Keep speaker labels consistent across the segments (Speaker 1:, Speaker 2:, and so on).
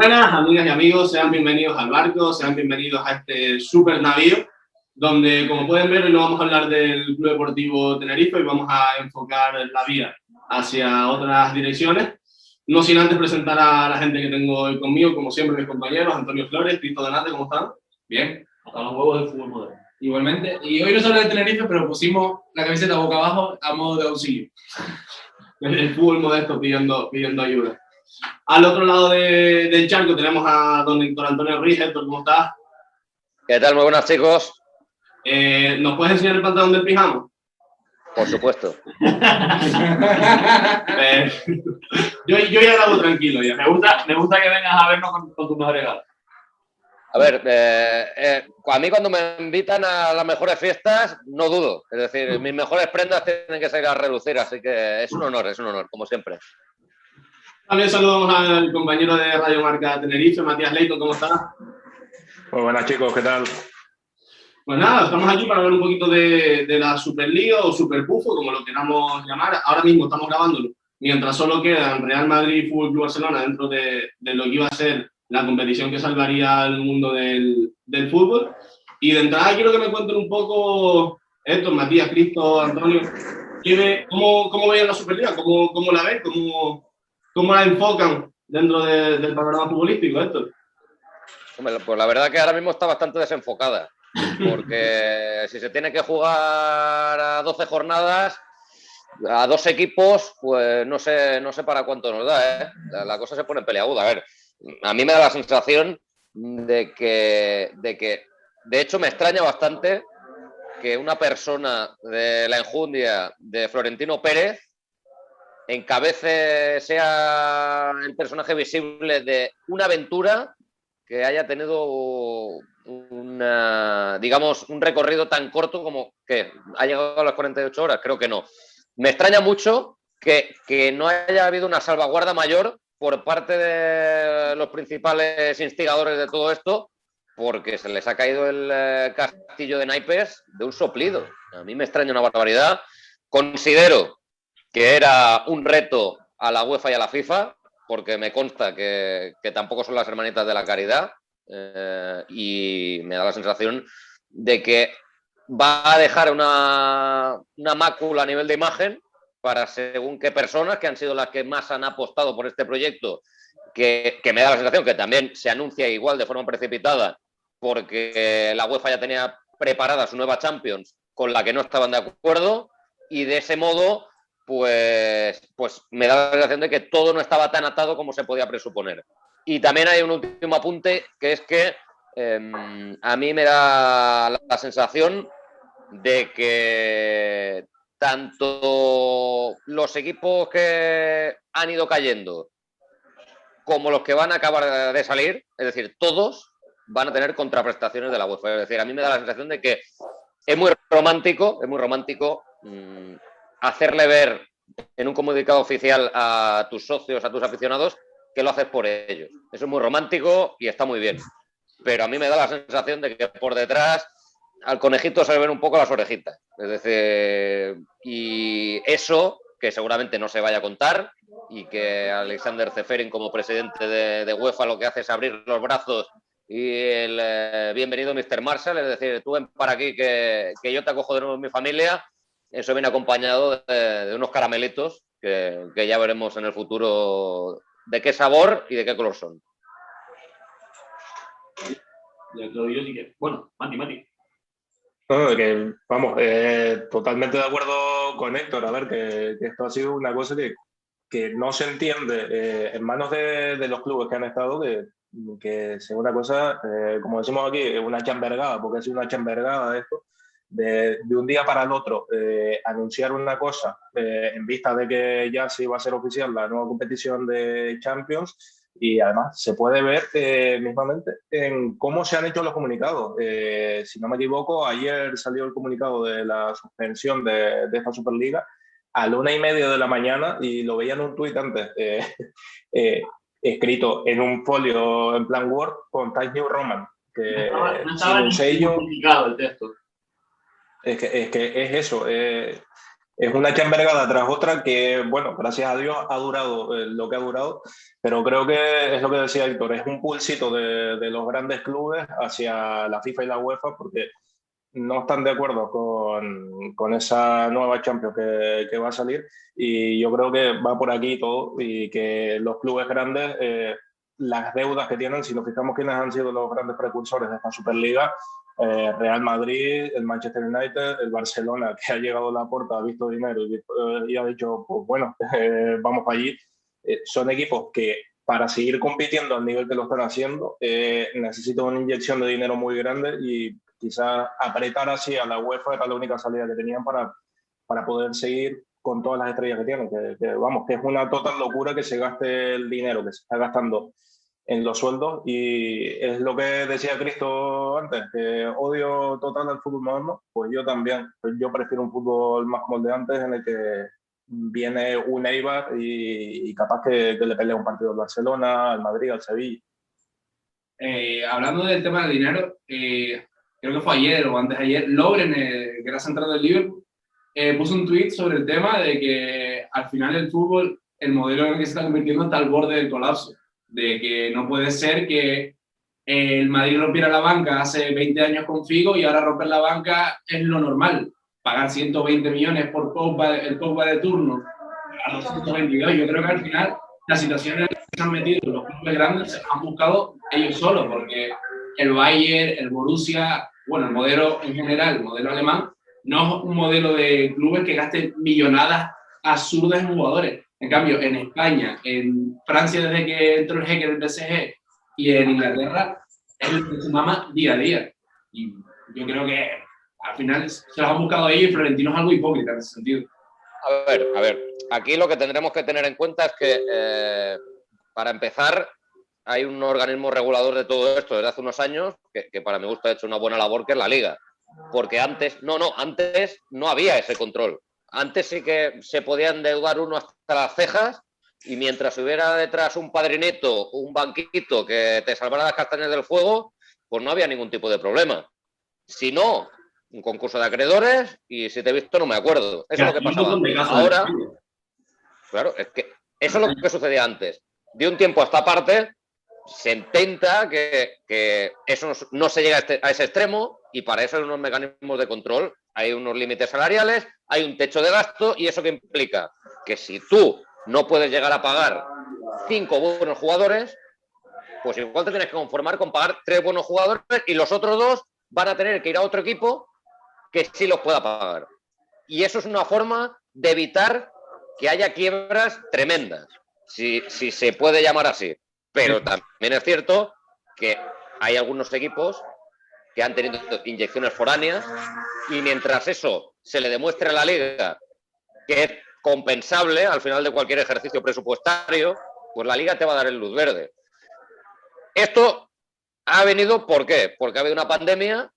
Speaker 1: Buenas, amigas y amigos, sean bienvenidos al barco, sean bienvenidos a este super navío, donde, como pueden ver, hoy no vamos a hablar del Club Deportivo Tenerife y vamos a enfocar la vía hacia otras direcciones. No sin antes presentar a la gente que tengo hoy conmigo, como siempre, mis compañeros, Antonio Flores, Cristo Donate, ¿cómo están?
Speaker 2: Bien, hasta los huevos del fútbol moderno. Igualmente, y hoy no se habla de Tenerife, pero pusimos la camiseta boca abajo a modo de auxilio.
Speaker 1: El fútbol modesto pidiendo ayuda. Al otro lado del charco tenemos a don Héctor Antonio Ruiz. Héctor, ¿cómo estás?
Speaker 3: ¿Qué tal? Muy buenas, chicos.
Speaker 1: ¿Nos puedes enseñar el pantalón del pijama?
Speaker 3: Por supuesto.
Speaker 1: Yo ya lo hago tranquilo. Ya.
Speaker 2: Me gusta que vengas a vernos con tus mejores galas.
Speaker 3: A ver, a mí cuando me invitan a las mejores fiestas, no dudo. Es decir, mis mejores prendas tienen que salir a relucir, así que es un honor, como siempre.
Speaker 1: También saludamos al compañero de Radio Marca Tenerife, Matías Leito, ¿cómo estás?
Speaker 4: Muy buenas, chicos, ¿qué tal?
Speaker 1: Pues nada, estamos aquí para hablar un poquito de la Superliga o Superpufo, como lo queramos llamar. Ahora mismo estamos grabándolo, mientras solo quedan Real Madrid y Fútbol Club Barcelona dentro de lo que iba a ser la competición que salvaría al mundo del fútbol. Y de entrada quiero que me cuenten un poco, Héctor, Matías, Cristo, Antonio, ¿cómo veían la Superliga? ¿Cómo la ven? ¿Cómo la enfocan dentro del panorama futbolístico, Héctor?
Speaker 3: Pues la verdad que ahora mismo está bastante desenfocada, porque si se tiene que jugar a 12 jornadas, a 2 equipos, pues no sé para cuánto nos da, ¿eh? La cosa se pone peleaguda. A ver, a mí me da la sensación de que, de hecho, me extraña bastante que una persona de la enjundia de Florentino Pérez encabece, sea el personaje visible de una aventura que haya tenido digamos, un recorrido tan corto como que ha llegado a las 48 horas. Creo que no. Me extraña mucho que no haya habido una salvaguarda mayor por parte de los principales instigadores de todo esto, porque se les ha caído el castillo de naipes de un soplido. A mí me extraña una barbaridad. Considero que era un reto a la UEFA y a la FIFA, porque me consta que tampoco son las hermanitas de la caridad, y me da la sensación de que va a dejar una mácula a nivel de imagen para según qué personas que han sido las que más han apostado por este proyecto, que me da la sensación que también se anuncia igual de forma precipitada, porque la UEFA ya tenía preparada su nueva Champions con la que no estaban de acuerdo, y de ese modo pues me da la sensación de que todo no estaba tan atado como se podía presuponer. Y también hay un último apunte, que es que a mí me da la sensación de que tanto los equipos que han ido cayendo como los que van a acabar de salir, es decir, todos van a tener contraprestaciones de la UEFA. Es decir, a mí me da la sensación de que es muy romántico hacerle ver en un comunicado oficial a tus socios, a tus aficionados, que lo haces por ellos. Eso es muy romántico y está muy bien. Pero a mí me da la sensación de que por detrás al conejito se le ven un poco las orejitas. Es decir, y eso, que seguramente no se vaya a contar, y que Alexander Ceferin, como presidente de UEFA, lo que hace es abrir los brazos y el bienvenido Mr. Marshall, es decir, tú ven para aquí que yo te acojo de nuevo en mi familia. Eso viene acompañado de unos caramelitos que ya veremos en el futuro de qué sabor y de qué color son.
Speaker 2: Bueno, Mati.
Speaker 4: No, que, vamos, totalmente de acuerdo con Héctor. A ver, que esto ha sido una cosa que no se entiende en manos de los clubes que han estado, que es una cosa, como decimos aquí, es una chambergada, porque ha sido una chambergada esto, de un día para el otro, anunciar una cosa en vista de que ya se iba a ser oficial la nueva competición de Champions. Y además se puede ver mismamente en cómo se han hecho los comunicados. Si no me equivoco, ayer salió el comunicado de la suspensión de esta Superliga a la 1:30 de la mañana, y lo veía en un tuit antes, escrito en un folio en plan Word con Times New Roman, que
Speaker 2: no estaba
Speaker 4: sin un sello.
Speaker 2: publicado el texto.
Speaker 4: Es que es eso. es una chambergada tras otra que, bueno, gracias a Dios ha durado lo que ha durado, pero creo que es lo que decía Héctor, es un pulsito de los grandes clubes hacia la FIFA y la UEFA porque no están de acuerdo con esa nueva Champions que va a salir y yo creo que va por aquí todo y que los clubes grandes, las deudas que tienen, si nos fijamos quiénes han sido los grandes precursores de esta Superliga, Real Madrid, el Manchester United, el Barcelona, que ha llegado a la puerta, ha visto dinero y ha dicho, pues bueno, vamos para allí. Son equipos que para seguir compitiendo al nivel que lo están haciendo necesitan una inyección de dinero muy grande y quizás apretar así a la UEFA era la única salida que tenían para poder seguir con todas las estrellas que tienen. Vamos, que es una total locura que se gaste el dinero que se está gastando en los sueldos y es lo que decía Cristo antes, que odio total al fútbol moderno, pues yo también. Pues yo prefiero un fútbol más como el de antes en el que viene un Eibar y capaz que le pelea un partido al Barcelona, al Madrid, al Sevilla.
Speaker 2: Hablando del tema del dinero, creo que fue ayer o antes de ayer, Lovren, que era central del Liverpool, puso un tweet sobre el tema de que al final el fútbol, el modelo en el que se está convirtiendo está al borde del colapso, de que no puede ser que el Madrid rompiera la banca hace 20 años con Figo y ahora romper la banca es lo normal. Pagar 120 millones por el Pogba de turno a los 122. Yo creo que al final la situación en la que se han metido los clubes grandes se han buscado ellos solos, porque el Bayern, el Borussia, bueno, el modelo en general, el modelo alemán, no es un modelo de clubes que gasten millonadas absurdas en jugadores. En cambio, en España, en Francia, desde que entró el jeque del PSG, y en Inglaterra, es lo que se mama día a día. Y yo creo que al final se los han buscado ellos y Florentino es algo hipócrita en ese sentido.
Speaker 3: A ver, aquí lo que tendremos que tener en cuenta es que, para empezar, hay un organismo regulador de todo esto desde hace unos años que para mi gusto ha hecho una buena labor, que es la Liga. Porque antes no había ese control. Antes sí que se podía endeudar uno hasta las cejas y mientras hubiera detrás un padrinito, un banquito que te salvara las castañas del fuego, pues no había ningún tipo de problema. Si no, un concurso de acreedores y si te he visto no me acuerdo. Eso es lo que pasaba. Ahora, claro, es que eso es lo que sucedía antes. De un tiempo a esta parte se intenta que eso no se llegue a ese extremo y para eso hay unos mecanismos de control, hay unos límites salariales, hay un techo de gasto y eso que implica que si tú no puedes llegar a pagar 5 buenos jugadores, pues igual te tienes que conformar con pagar 3 buenos jugadores y los otros 2 van a tener que ir a otro equipo que sí los pueda pagar. Y eso es una forma de evitar que haya quiebras tremendas, si se puede llamar así. Pero también es cierto que hay algunos equipos que han tenido inyecciones foráneas y mientras eso se le demuestre a la Liga que es compensable al final de cualquier ejercicio presupuestario, pues la Liga te va a dar el luz verde. Esto ha venido, ¿por qué? Porque ha habido una pandemia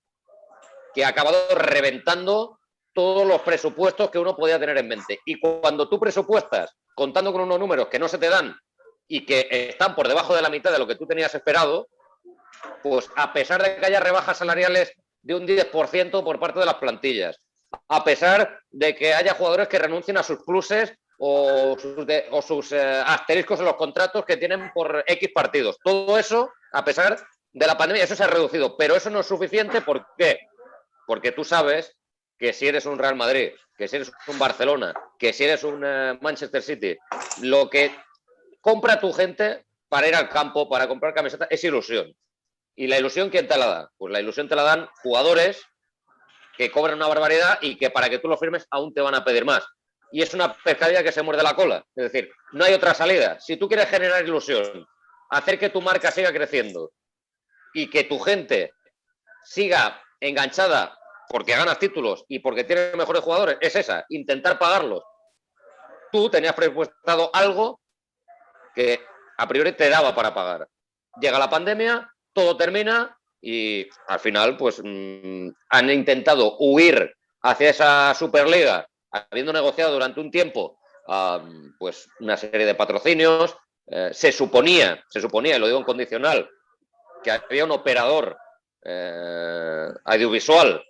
Speaker 3: que ha acabado reventando todos los presupuestos que uno podía tener en mente. Y cuando tú presupuestas contando con unos números que no se te dan y que están por debajo de la mitad de lo que tú tenías esperado, pues a pesar de que haya rebajas salariales de un 10% por parte de las plantillas, a pesar de que haya jugadores que renuncien a sus pluses o sus asteriscos en los contratos que tienen por X partidos. Todo eso, a pesar de la pandemia, eso se ha reducido, pero eso no es suficiente. ¿Por qué? Porque tú sabes que si eres un Real Madrid, que si eres un Barcelona, que si eres un Manchester City, lo que compra tu gente para ir al campo, para comprar camisetas, es ilusión. ¿Y la ilusión quién te la da? Pues la ilusión te la dan jugadores que cobran una barbaridad y que para que tú lo firmes aún te van a pedir más. Y es una pescadilla que se muerde la cola. Es decir, no hay otra salida. Si tú quieres generar ilusión, hacer que tu marca siga creciendo y que tu gente siga enganchada porque ganas títulos y porque tienes mejores jugadores, es esa, intentar pagarlos. Tú tenías presupuestado algo que a priori te daba para pagar. Llega la pandemia, todo termina y al final pues han intentado huir hacia esa Superliga, habiendo negociado durante un tiempo pues una serie de patrocinios. Se suponía, y lo digo en condicional, que había un operador audiovisual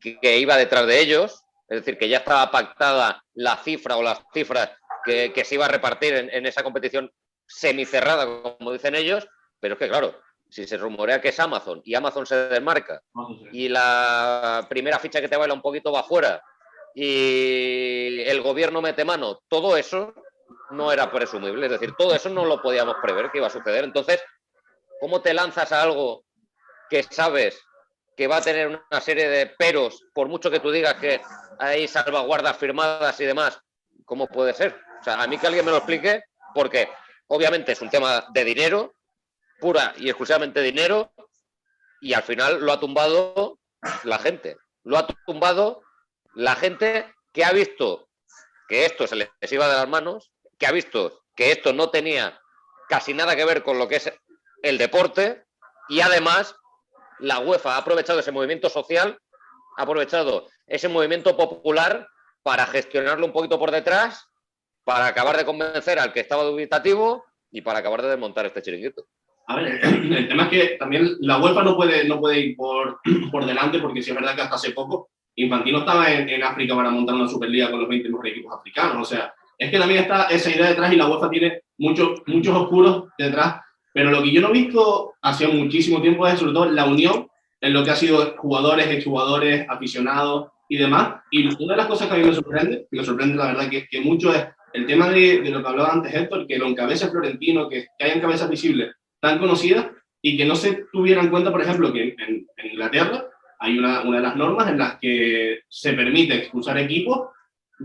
Speaker 3: que iba detrás de ellos, es decir, que ya estaba pactada la cifra o las cifras que se iba a repartir en esa competición semicerrada, como dicen ellos, pero es que claro, si se rumorea que es Amazon y Amazon se desmarca y la primera ficha que te baila un poquito va afuera y el gobierno mete mano, todo eso no era presumible, es decir, todo eso no lo podíamos prever que iba a suceder. Entonces, ¿cómo te lanzas a algo que sabes que va a tener una serie de peros, por mucho que tú digas que hay salvaguardas firmadas y demás? ¿Cómo puede ser? O sea, a mí que alguien me lo explique, porque obviamente es un tema de dinero, pura y exclusivamente dinero, y al final lo ha tumbado la gente. Lo ha tumbado la gente que ha visto que esto se les iba de las manos, que ha visto que esto no tenía casi nada que ver con lo que es el deporte, y además la UEFA ha aprovechado ese movimiento social, ha aprovechado ese movimiento popular para gestionarlo un poquito por detrás, para acabar de convencer al que estaba dubitativo y para acabar de desmontar este chiringuito.
Speaker 1: A ver, el tema es que también la UEFA no puede ir por delante, porque sí es verdad que hasta hace poco Infantino estaba en África para montar una Superliga con los 20 mejores equipos africanos. O sea, es que también está esa idea detrás y la UEFA tiene muchos oscuros detrás. Pero lo que yo no he visto hace muchísimo tiempo es sobre todo la unión en lo que ha sido jugadores, exjugadores, aficionados y demás. Y una de las cosas que a mí me sorprende la verdad, que mucho es el tema de lo que hablaba antes Héctor, que lo encabeza Florentino, que hayan cabezas visibles tan conocidas y que no se tuviera en cuenta, por ejemplo, que en Inglaterra hay una de las normas en las que se permite expulsar equipos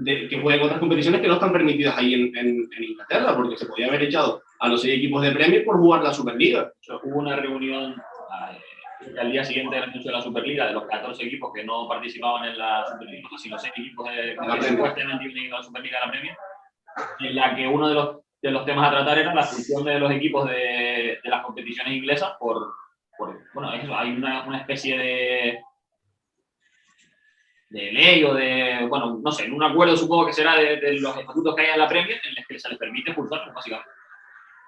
Speaker 1: que jueguen otras competiciones que no están permitidas ahí en Inglaterra, porque se podía haber echado a los 6 equipos de Premier por jugar la Superliga.
Speaker 5: O sea, hubo una reunión al día siguiente del anuncio de la Superliga de los 14 equipos que no participaban en la Superliga, así los 6 equipos que supuestamente iban a ir a la Superliga de la Premier, en la que uno de los temas a tratar era la función de los equipos de las competiciones inglesas bueno, eso, hay una especie de ley o de, bueno, no sé, en un acuerdo supongo que será de los estatutos que hay en la Premier en los que se les permite expulsarlos, básicamente.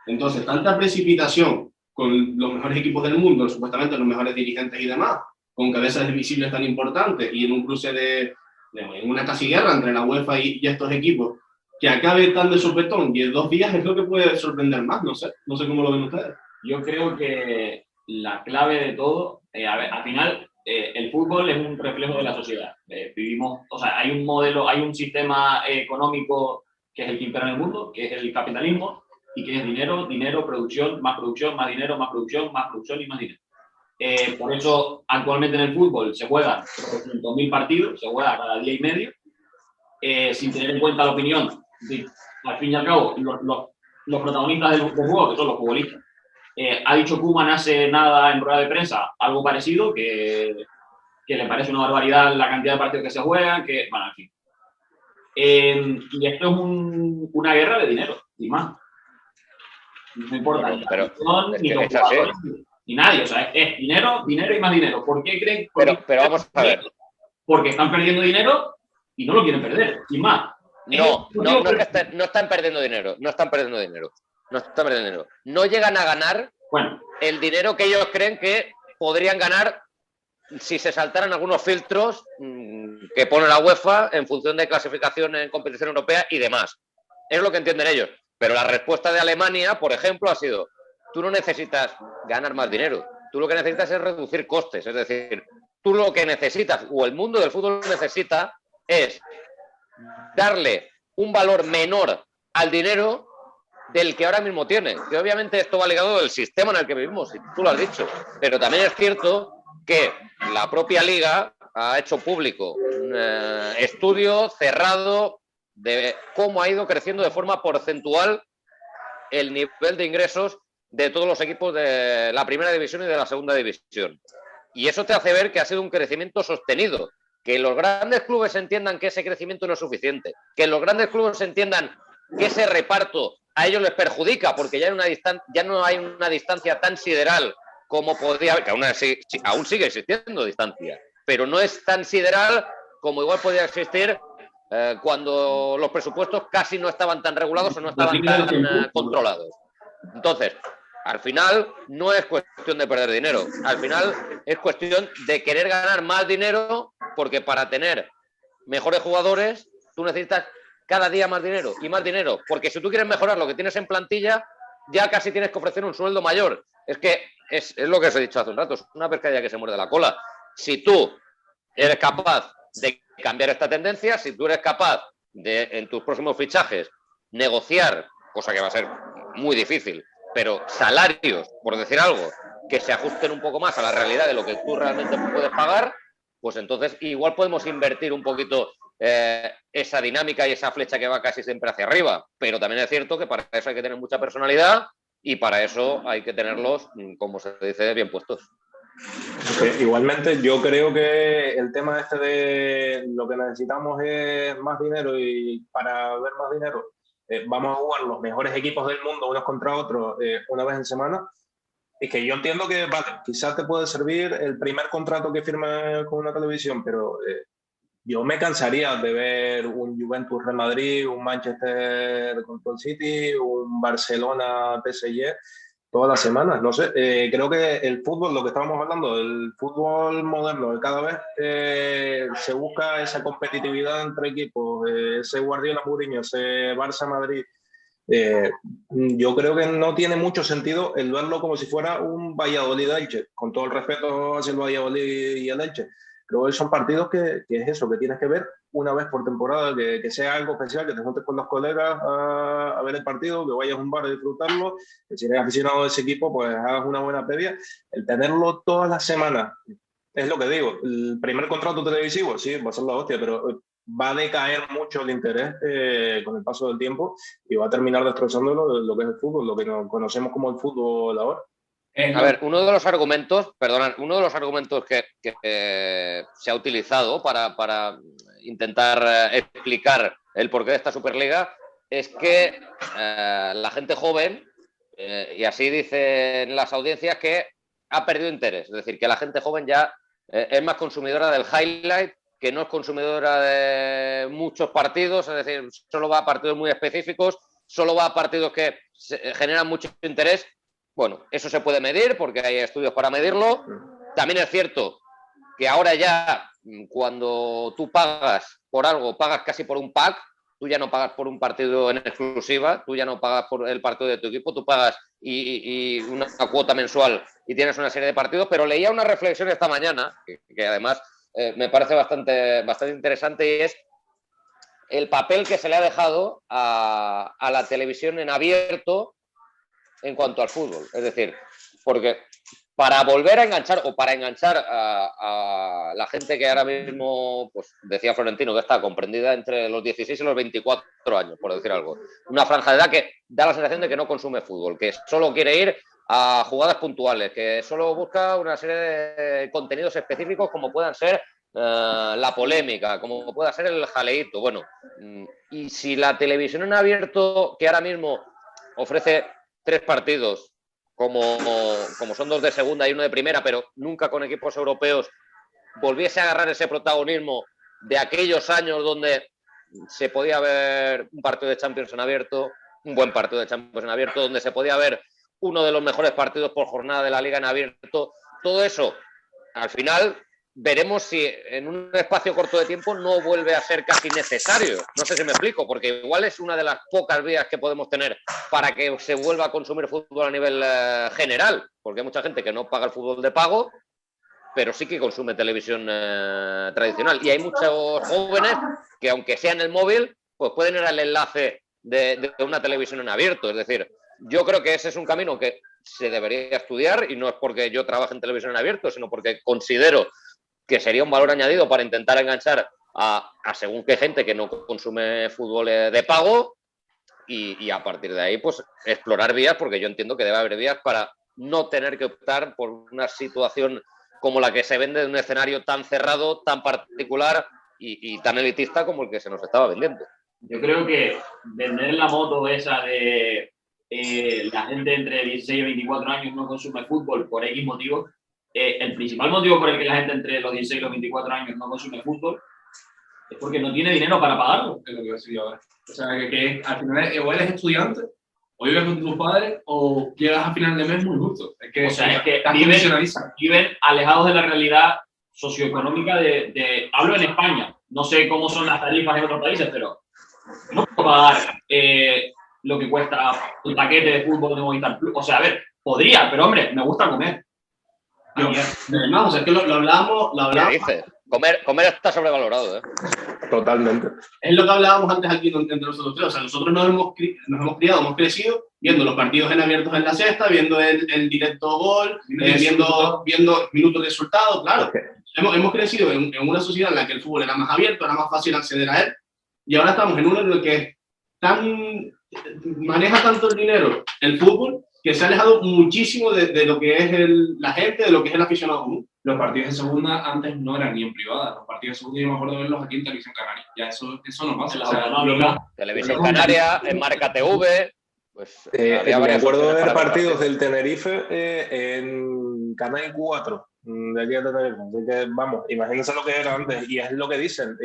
Speaker 1: Entonces, tanta precipitación con los mejores equipos del mundo, supuestamente los mejores dirigentes y demás, con cabezas visibles tan importantes y en un cruce en una casi guerra entre la UEFA y estos equipos, que acabe tan de sopetón y en 2 días es lo que puede sorprender más, no sé cómo lo ven ustedes.
Speaker 5: Yo creo que la clave de todo, a ver, al final el fútbol es un reflejo de la sociedad. Vivimos, o sea, hay un modelo, hay un sistema económico que es el que impera en el mundo, que es el capitalismo, y que es dinero, producción, más dinero, más producción y más dinero. Por eso, actualmente en el fútbol se juegan 300.000 partidos, se juega cada día y medio, sin tener en cuenta la opinión de, al fin y al cabo, los protagonistas del juego, que son los futbolistas. Ha dicho Koeman hace nada en rueda de prensa algo parecido, que le parece una barbaridad la cantidad de partidos que se juegan, que, bueno, en fin. Y esto es una guerra de dinero, y más. No importa ni la afición, ni los jugadores, ni nadie. O sea, es dinero y más dinero. ¿Por qué creen?
Speaker 3: Pero vamos a ver.
Speaker 5: Porque están perdiendo dinero y no lo quieren perder, y más.
Speaker 3: No están perdiendo dinero, no están perdiendo dinero. No llegan a ganar el dinero que ellos creen que podrían ganar si se saltaran algunos filtros que pone la UEFA en función de clasificación en competición europea y demás. Es lo que entienden ellos. Pero la respuesta de Alemania, por ejemplo, ha sido: tú no necesitas ganar más dinero, tú lo que necesitas es reducir costes. Es decir, tú lo que necesitas, o el mundo del fútbol necesita, es darle un valor menor al dinero del que ahora mismo tiene. Que obviamente esto va ligado al sistema en el que vivimos, y tú lo has dicho. Pero también es cierto que la propia Liga ha hecho público un estudio cerrado de cómo ha ido creciendo de forma porcentual el nivel de ingresos de todos los equipos de la primera división y de la segunda división. Y eso te hace ver que ha sido un crecimiento sostenido. Que los grandes clubes entiendan que ese crecimiento no es suficiente. Que los grandes clubes entiendan que ese reparto a ellos les perjudica, porque ya no hay una distancia tan sideral como podría haber, que aún sigue existiendo distancia, pero no es tan sideral como igual podría existir cuando los presupuestos casi no estaban tan regulados o no estaban tan controlados. Entonces, al final no es cuestión de perder dinero, al final es cuestión de querer ganar más dinero, porque para tener mejores jugadores, tú necesitas cada día más dinero y más dinero, porque si tú quieres mejorar lo que tienes en plantilla, ya casi tienes que ofrecer un sueldo mayor. Es que es lo que os he dicho hace un rato, es una pescadilla que se muerde la cola. Si tú eres capaz de cambiar esta tendencia, si tú eres capaz de, en tus próximos fichajes, negociar, cosa que va a ser muy difícil, pero salarios, por decir algo, que se ajusten un poco más a la realidad de lo que tú realmente puedes pagar, pues entonces igual podemos invertir un poquito esa dinámica y esa flecha que va casi siempre hacia arriba. Pero también es cierto que para eso hay que tener mucha personalidad y para eso hay que tenerlos, como se dice, bien puestos.
Speaker 4: Igualmente, yo creo que el tema este de lo que necesitamos es más dinero, y para ver más dinero vamos a jugar los mejores equipos del mundo unos contra otros una vez en semana. Es que yo entiendo que, vale, quizás te puede servir el primer contrato que firmes con una televisión, pero yo me cansaría de ver un Juventus-Real Madrid, un Manchester contra el City, un Barcelona-PSG todas las semanas. No sé, creo que el fútbol, lo que estábamos hablando, el fútbol moderno, cada vez se busca esa competitividad entre equipos, ese Guardiola-Mourinho, ese Barça-Madrid. Yo creo que no tiene mucho sentido el verlo como si fuera un Valladolid-Elche, con todo el respeto hacia el Valladolid y el Elche. Creo que son partidos que es eso, que tienes que ver una vez por temporada, que sea algo especial, que te juntes con los colegas a ver el partido, que vayas a un bar a disfrutarlo, que si eres aficionado a ese equipo, pues hagas una buena previa. El tenerlo todas las semanas, es lo que digo, el primer contrato televisivo, sí, va a ser la hostia, pero va a decaer mucho el interés con el paso del tiempo y va a terminar destrozando lo que es el fútbol, lo que conocemos como el fútbol ahora.
Speaker 3: A ver, uno de los argumentos que se ha utilizado para intentar explicar el porqué de esta Superliga es que la gente joven, y así dicen las audiencias, que ha perdido interés. Es decir, que la gente joven ya es más consumidora del highlight, que no es consumidora de muchos partidos, es decir, solo va a partidos muy específicos, solo va a partidos que generan mucho interés. Bueno, eso se puede medir porque hay estudios para medirlo. También es cierto que ahora ya, cuando tú pagas por algo, pagas casi por un pack. Tú ya no pagas por un partido en exclusiva, tú ya no pagas por el partido de tu equipo, tú pagas y una cuota mensual y tienes una serie de partidos. Pero leía una reflexión esta mañana, que además me parece bastante interesante, y es el papel que se le ha dejado a la televisión en abierto en cuanto al fútbol. Es decir, porque para volver a enganchar o para enganchar a la gente que ahora mismo, pues decía Florentino, que está comprendida entre los 16 y los 24 años, por decir algo. Una franja de edad que da la sensación de que no consume fútbol, que solo quiere ir a jugadas puntuales, que solo busca una serie de contenidos específicos como puedan ser la polémica, como pueda ser el jaleíto. Bueno, y si la televisión en abierto, que ahora mismo ofrece 3 partidos, como son 2 de segunda y 1 de primera, pero nunca con equipos europeos, volviese a agarrar ese protagonismo de aquellos años donde se podía ver un partido de Champions en abierto, un buen partido de Champions en abierto, donde se podía ver uno de los mejores partidos por jornada de la Liga en abierto. Todo eso, al final, veremos si en un espacio corto de tiempo no vuelve a ser casi necesario. No sé si me explico, porque igual es una de las pocas vías que podemos tener para que se vuelva a consumir fútbol a nivel general, porque hay mucha gente que no paga el fútbol de pago, pero sí que consume televisión tradicional. Y hay muchos jóvenes que, aunque sea en el móvil, pues pueden ir al enlace de una televisión en abierto. Es decir, yo creo que ese es un camino que se debería estudiar, y no es porque yo trabaje en televisión en abierto, sino porque considero que sería un valor añadido para intentar enganchar a según qué gente que no consume fútbol de pago, y a partir de ahí pues explorar vías, porque yo entiendo que debe haber vías para no tener que optar por una situación como la que se vende de un escenario tan cerrado, tan particular y tan elitista como el que se nos estaba vendiendo.
Speaker 5: Yo creo que vender la moto esa de la gente entre 16 y 24 años no consume fútbol por X motivos. El principal motivo por el que la gente entre los 16 y los 24 años no consume fútbol es porque no tiene dinero para pagarlo.
Speaker 2: Es lo que iba a decir ahora. O sea, que al final o eres estudiante, o vives con tus padres, o llegas a final de mes muy justo. Es que,
Speaker 5: o sea, es que viven alejados de la realidad socioeconómica hablo en España, no sé cómo son las tarifas en otros países, pero no puedo pagar lo que cuesta el paquete de fútbol de Movistar Plus. O sea, a ver, podría, pero hombre, me gusta comer.
Speaker 1: No, o sea, es que lo hablábamos,
Speaker 3: ¿Qué dices? Comer está sobrevalorado, ¿eh?
Speaker 4: Totalmente.
Speaker 1: es lo que hablábamos antes aquí entre nosotros tres. O sea, nosotros nos hemos criado, hemos crecido viendo los partidos en abiertos en la sexta, viendo el directo gol, viendo minutos de resultado, claro. Hemos crecido en una sociedad en la que el fútbol era más abierto, era más fácil acceder a él, y ahora estamos en uno en el que maneja tanto el dinero el fútbol que se ha alejado muchísimo de lo que es la gente, de lo que es el aficionado común.
Speaker 2: Los partidos de segunda antes no eran ni en privada. Los partidos de segunda yo me acuerdo de verlos aquí en Televisión Canaria. Ya eso no pasa.
Speaker 5: O sea,
Speaker 3: Televisión Canaria, en Marca TV, pues había
Speaker 4: me
Speaker 3: varias
Speaker 4: acuerdo de
Speaker 3: opciones
Speaker 4: ver
Speaker 3: para
Speaker 4: partidos del Tenerife en Canal 4 de aquí de Tenerife. Así que, vamos, imagínense lo que era antes. Y es lo que dicen.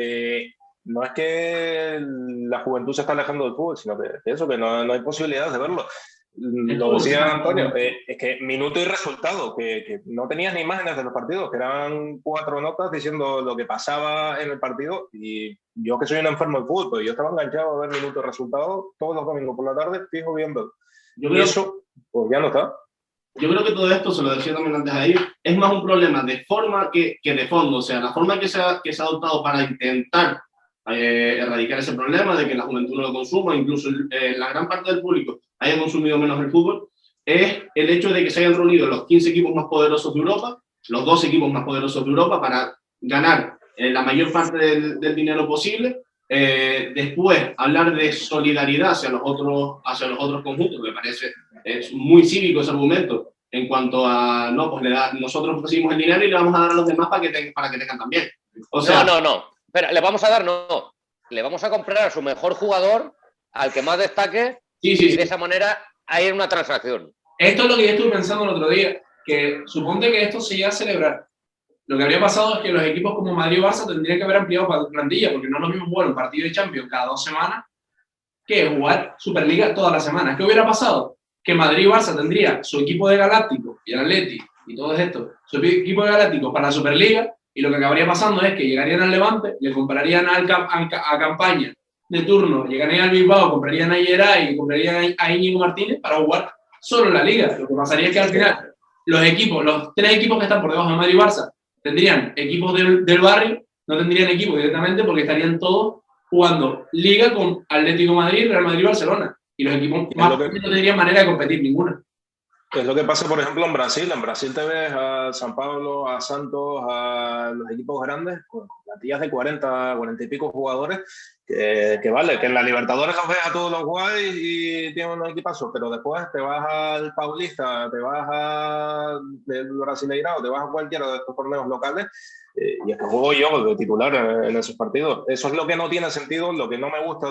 Speaker 4: No es que la juventud se está alejando del fútbol, sino que eso, que no hay posibilidades de verlo. Lo decía Antonio, es que minuto y resultado, que no tenías ni imágenes de los partidos, que eran 4 notas diciendo lo que pasaba en el partido, y yo que soy un enfermo del fútbol, pues yo estaba enganchado a ver minuto y resultado todos los domingos por la tarde, fijo viendo. Y eso, pues ya no está.
Speaker 1: Yo creo que todo esto, se lo decía también antes ahí, es más un problema de forma que de fondo. O sea, la forma que se ha adoptado para intentar erradicar ese problema de que la juventud no lo consuma, incluso la gran parte del público haya consumido menos el fútbol, es el hecho de que se hayan reunido los 15 equipos más poderosos de Europa, los 2 equipos más poderosos de Europa, para ganar la mayor parte del dinero posible. Después, hablar de solidaridad hacia los otros conjuntos, me parece es muy cívico ese argumento, en cuanto a, no, pues nosotros recibimos el dinero y le vamos a dar a los demás para que tengan también. O sea,
Speaker 3: no. Pero le vamos a dar, no. Le vamos a comprar a su mejor jugador, al que más destaque, y de esa manera hay una transacción.
Speaker 2: Esto es lo que yo estuve pensando el otro día, que suponte que esto se llega a celebrar. Lo que habría pasado es que los equipos como Madrid o Barça tendrían que haber ampliado plantilla, porque no es lo mismo jugar un partido de Champions cada 2 semanas que jugar Superliga todas las semanas. ¿Qué hubiera pasado? Que Madrid y Barça tendría su equipo de Galáctico y el Atleti y todo esto, su equipo de Galáctico para la Superliga, y lo que acabaría pasando es que llegarían al Levante, le comprarían a Campaña de turno, llegarían al Bilbao, comprarían a Yeray y comprarían a Íñigo Martínez para jugar solo en la Liga. Lo que pasaría es que al final los 3 equipos que están por debajo de Madrid y Barça tendrían equipos del barrio, no tendrían equipos directamente porque estarían todos jugando Liga con Atlético de Madrid, Real Madrid y Barcelona. Y los equipos más pequeños no tendrían manera de competir ninguna.
Speaker 4: Es lo que pasa, por ejemplo, en Brasil. En Brasil te ves a San Pablo, a Santos, a los equipos grandes, con plantillas de 40 y pico jugadores, que vale, que en la Libertadores los ves a todos los guays y tienen un equipazo, pero después te vas al Paulista, te vas al Brasileirao, te vas a cualquiera de estos torneos locales, y es que juego yo de titular en esos partidos. Eso es lo que no tiene sentido, lo que no me gusta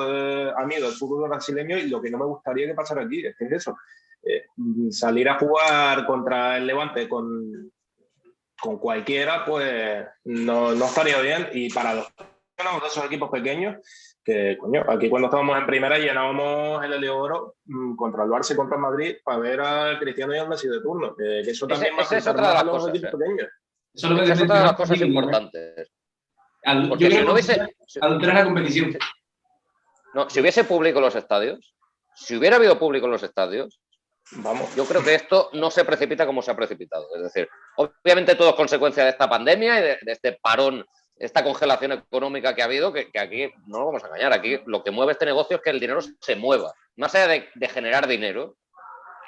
Speaker 4: a mí del fútbol brasileño, y lo que no me gustaría que pasara aquí, es que es eso. Salir a jugar contra el Levante con cualquiera, pues no estaría bien. Y para los de esos equipos pequeños, que coño, aquí cuando estábamos en primera llenábamos el Heliodoro contra el Barça y contra el Madrid para ver al Cristiano y al Messi de turno, que eso también
Speaker 3: es otra de las cosas,
Speaker 4: equipos pequeños.
Speaker 3: Eso es otra de las cosas importantes.
Speaker 2: Porque si no hubiese adulterar la competición.
Speaker 3: No, si hubiese público en los estadios, si hubiera habido público en los estadios,
Speaker 4: vamos,
Speaker 3: yo creo que esto no se precipita como se ha precipitado. Es decir, obviamente todo es consecuencia de esta pandemia y de este parón, esta congelación económica que ha habido, que aquí no nos vamos a engañar. Aquí lo que mueve este negocio es que el dinero se mueva. Más allá de generar dinero,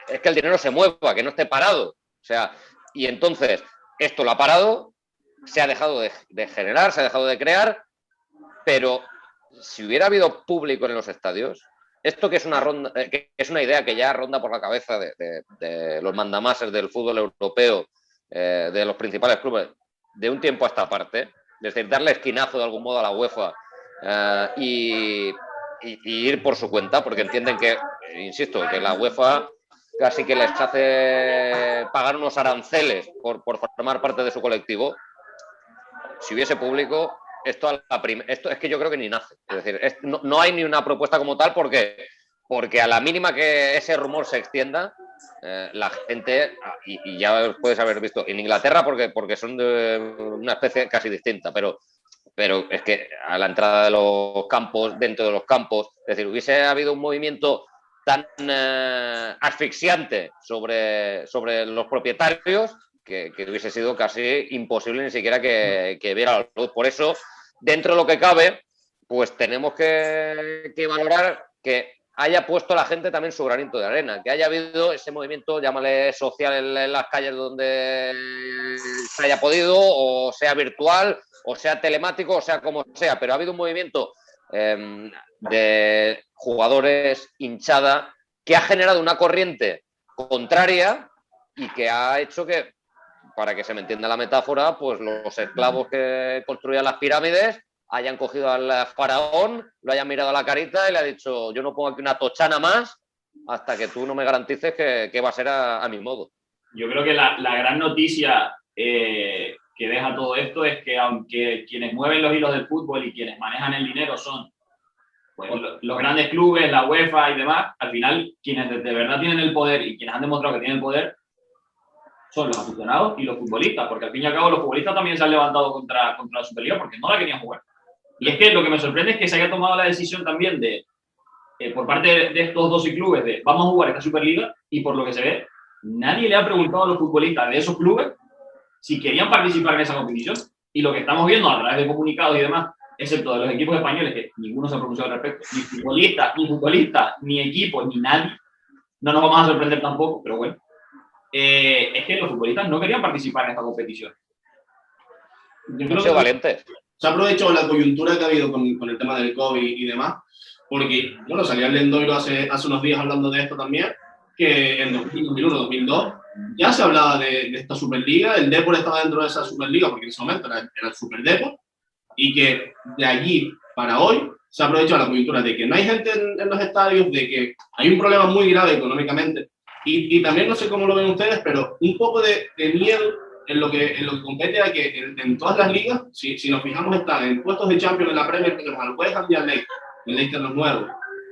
Speaker 3: es que el dinero se mueva, que no esté parado. O sea, y entonces esto lo ha parado, se ha dejado de generar, se ha dejado de crear, pero si hubiera habido público en los estadios, esto que es una idea que ya ronda por la cabeza de los mandamases del fútbol europeo, de los principales clubes, de un tiempo a esta parte, es decir, darle esquinazo de algún modo a la UEFA y ir por su cuenta, porque entienden que, insisto, que la UEFA casi que les hace pagar unos aranceles por formar parte de su colectivo. Si hubiese público, esto es que yo creo que ni nace. Es decir, no hay ni una propuesta como tal porque a la mínima que ese rumor se extienda, la gente, y ya puedes haber visto, en Inglaterra porque son de una especie casi distinta, pero pero es que a la entrada de los campos, dentro de los campos, es decir, hubiese habido un movimiento tan asfixiante sobre los propietarios que hubiese sido casi imposible ni siquiera que viera la luz. Por eso, dentro de lo que cabe, pues tenemos que valorar que haya puesto la gente también su granito de arena, que haya habido ese movimiento, llámale social, en las calles donde se haya podido, o sea virtual, o sea telemático, o sea como sea, pero ha habido un movimiento de jugadores, hinchada, que ha generado una corriente contraria y que ha hecho que, para que se me entienda la metáfora, pues los esclavos que construían las pirámides hayan cogido al faraón, lo hayan mirado a la carita y le ha dicho: yo no pongo aquí una tochana más hasta que tú no me garantices que va a ser a mi modo.
Speaker 5: Yo creo que la gran noticia que deja todo esto es que, aunque quienes mueven los hilos del fútbol y quienes manejan el dinero son, pues, los grandes clubes, la UEFA y demás, al final quienes de verdad tienen el poder y quienes han demostrado que tienen el poder son los aficionados y los futbolistas, porque al fin y al cabo los futbolistas también se han levantado contra la Superliga porque no la querían jugar. Y es que lo que me sorprende es que se haya tomado la decisión también de, por parte de estos 12 clubes, de vamos a jugar esta Superliga, y por lo que se ve, nadie le ha preguntado a los futbolistas de esos clubes si querían participar en esa competición. Y lo que estamos viendo a través de comunicados y demás, excepto de los equipos españoles, que ninguno se ha pronunciado al respecto, ni futbolistas, ni equipos, ni nadie, no nos vamos a sorprender tampoco, pero bueno, es que los futbolistas no querían participar en esta competición.
Speaker 3: Han sido valientes.
Speaker 1: Se ha aprovechado la coyuntura que ha habido con el tema del COVID y demás, porque, bueno, salía el Lendoiro hace unos días hablando de esto también, que en 2001, 2002 ya se hablaba de esta Superliga, el Depor estaba dentro de esa Superliga, porque en ese momento era el Super Depor, y que de allí para hoy se ha aprovechado la coyuntura de que no hay gente en los estadios, de que hay un problema muy grave económicamente, y también, no sé cómo lo ven ustedes, pero un poco de miedo en lo que compete a que en todas las ligas, si nos fijamos, están en puestos de Champions en la Premier, tenemos al West Ham y al Leicester, el Leicester no es nuevo.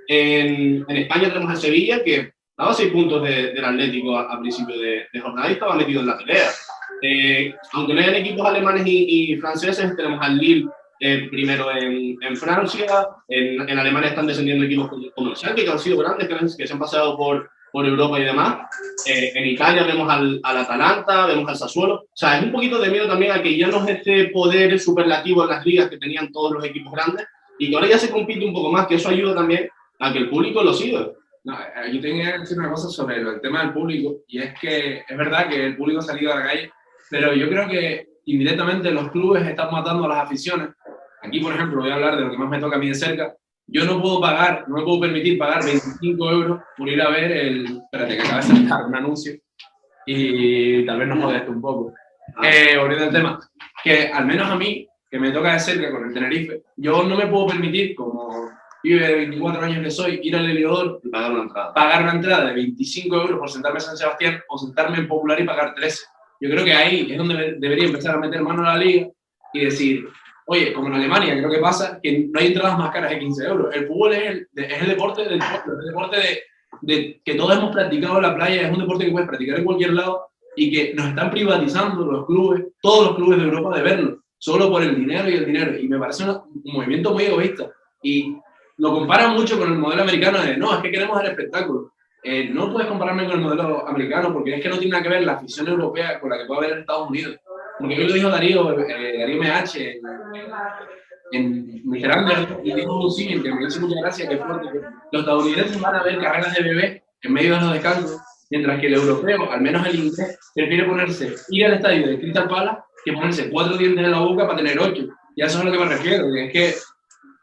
Speaker 1: En España tenemos al Sevilla, que daba 6 puntos del Atlético a principio de jornada y estaba metido en la pelea. Aunque no hayan equipos alemanes y franceses, tenemos al Lille primero en Francia, en Alemania están descendiendo equipos como el Schalke, que han sido grandes, que se han pasado por Europa y demás. En Italia vemos al Atalanta, vemos al Sassuolo. O sea, es un poquito de miedo también a que ya no es este poder superlativo en las ligas que tenían todos los equipos grandes y que ahora ya se compite un poco más, que eso ayuda también a que el público lo siga.
Speaker 2: No, yo tenía que decir una cosa sobre el tema del público, y es que es verdad que el público ha salido a la calle, pero yo creo que indirectamente los clubes están matando a las aficiones. Aquí, por ejemplo, voy a hablar de lo que más me toca a mí de cerca. Yo no me puedo permitir pagar 25 euros por ir a ver espérate, que acaba de sacar un anuncio y tal vez nos moleste un poco. Volviendo al tema, que al menos a mí, que me toca de cerca con el Tenerife, yo no me puedo permitir, como pibe de 24 años que soy, ir al Heliodoro y pagar una entrada de 25 euros por sentarme en San Sebastián o sentarme en Popular y pagar 13. Yo creo que ahí es donde debería empezar a meter mano a la liga y decir: oye, como en Alemania, creo que pasa que no hay entradas más caras de 15 euros. El fútbol es el deporte del pueblo, el deporte de que todos hemos practicado en la playa, es un deporte que puedes practicar en cualquier lado y que nos están privatizando los clubes, todos los clubes de Europa, de verlo, solo por el dinero y el dinero. Y me parece un movimiento muy egoísta. Y lo comparan mucho con el modelo americano de: no, es que queremos el espectáculo. No puedes compararme con el modelo americano porque es que no tiene nada que ver la afición europea con la que puede haber en Estados Unidos. Porque hoy lo dijo Darío MH en Mr. Under, y dijo un símil que me hizo mucha gracia, que fue que los estadounidenses van a ver carreras de bebé en medio de los descansos, mientras que el europeo, al menos el inglés, prefiere ir al estadio de Crystal Palace que ponerse 4 dientes en la boca para tener 8. Y a eso es a lo que me refiero, que es que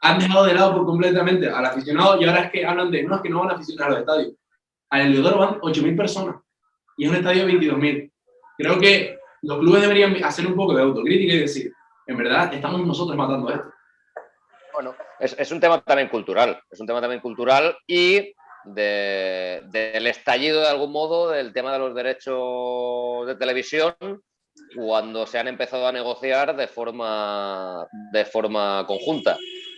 Speaker 2: han dejado de lado por completamente al aficionado y ahora es que hablan de: no, es que no van a aficionar a los estadios. Al Heliodoro van 8.000 personas y es un estadio de 22.000. Creo que los clubes deberían hacer un poco de autocrítica y decir: en verdad, estamos nosotros matando esto.
Speaker 3: Bueno, es un tema también cultural. Es un tema también cultural y del estallido, de algún modo, del tema de los derechos de televisión, cuando se han empezado a negociar de forma conjunta.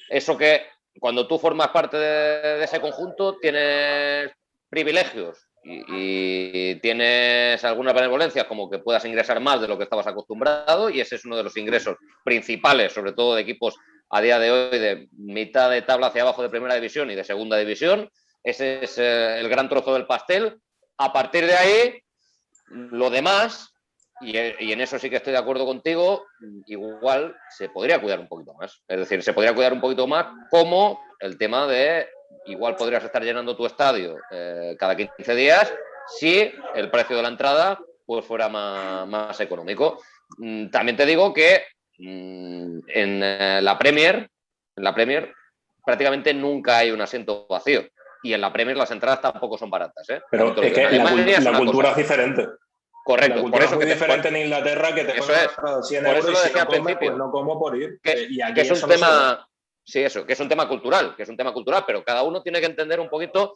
Speaker 3: Eso que, cuando tú formas parte de ese conjunto, tienes privilegios y tienes algunas benevolencias como que puedas ingresar más de lo que estabas acostumbrado, y ese es uno de los ingresos principales, sobre todo de equipos a día de hoy de mitad de tabla hacia abajo de primera división y de segunda división. Ese es el gran trozo del pastel. A partir de ahí, lo demás, y en eso sí que estoy de acuerdo contigo, igual se podría cuidar un poquito más. Es decir, se podría cuidar un poquito más, como el tema de igual podrías estar llenando tu estadio cada 15 días si el precio de la entrada pues fuera más económico. También te digo que en la Premier prácticamente nunca hay un asiento vacío. Y en la Premier las entradas tampoco son baratas, ¿eh?
Speaker 4: Pero es que la cultura es diferente.
Speaker 3: Correcto.
Speaker 4: La cultura es muy diferente en Inglaterra, que te ponen 100 euros y si no comes, pues no como por ir. Y aquí
Speaker 3: que es un
Speaker 4: eso no
Speaker 3: tema... Sí, eso, que es un tema cultural, pero cada uno tiene que entender un poquito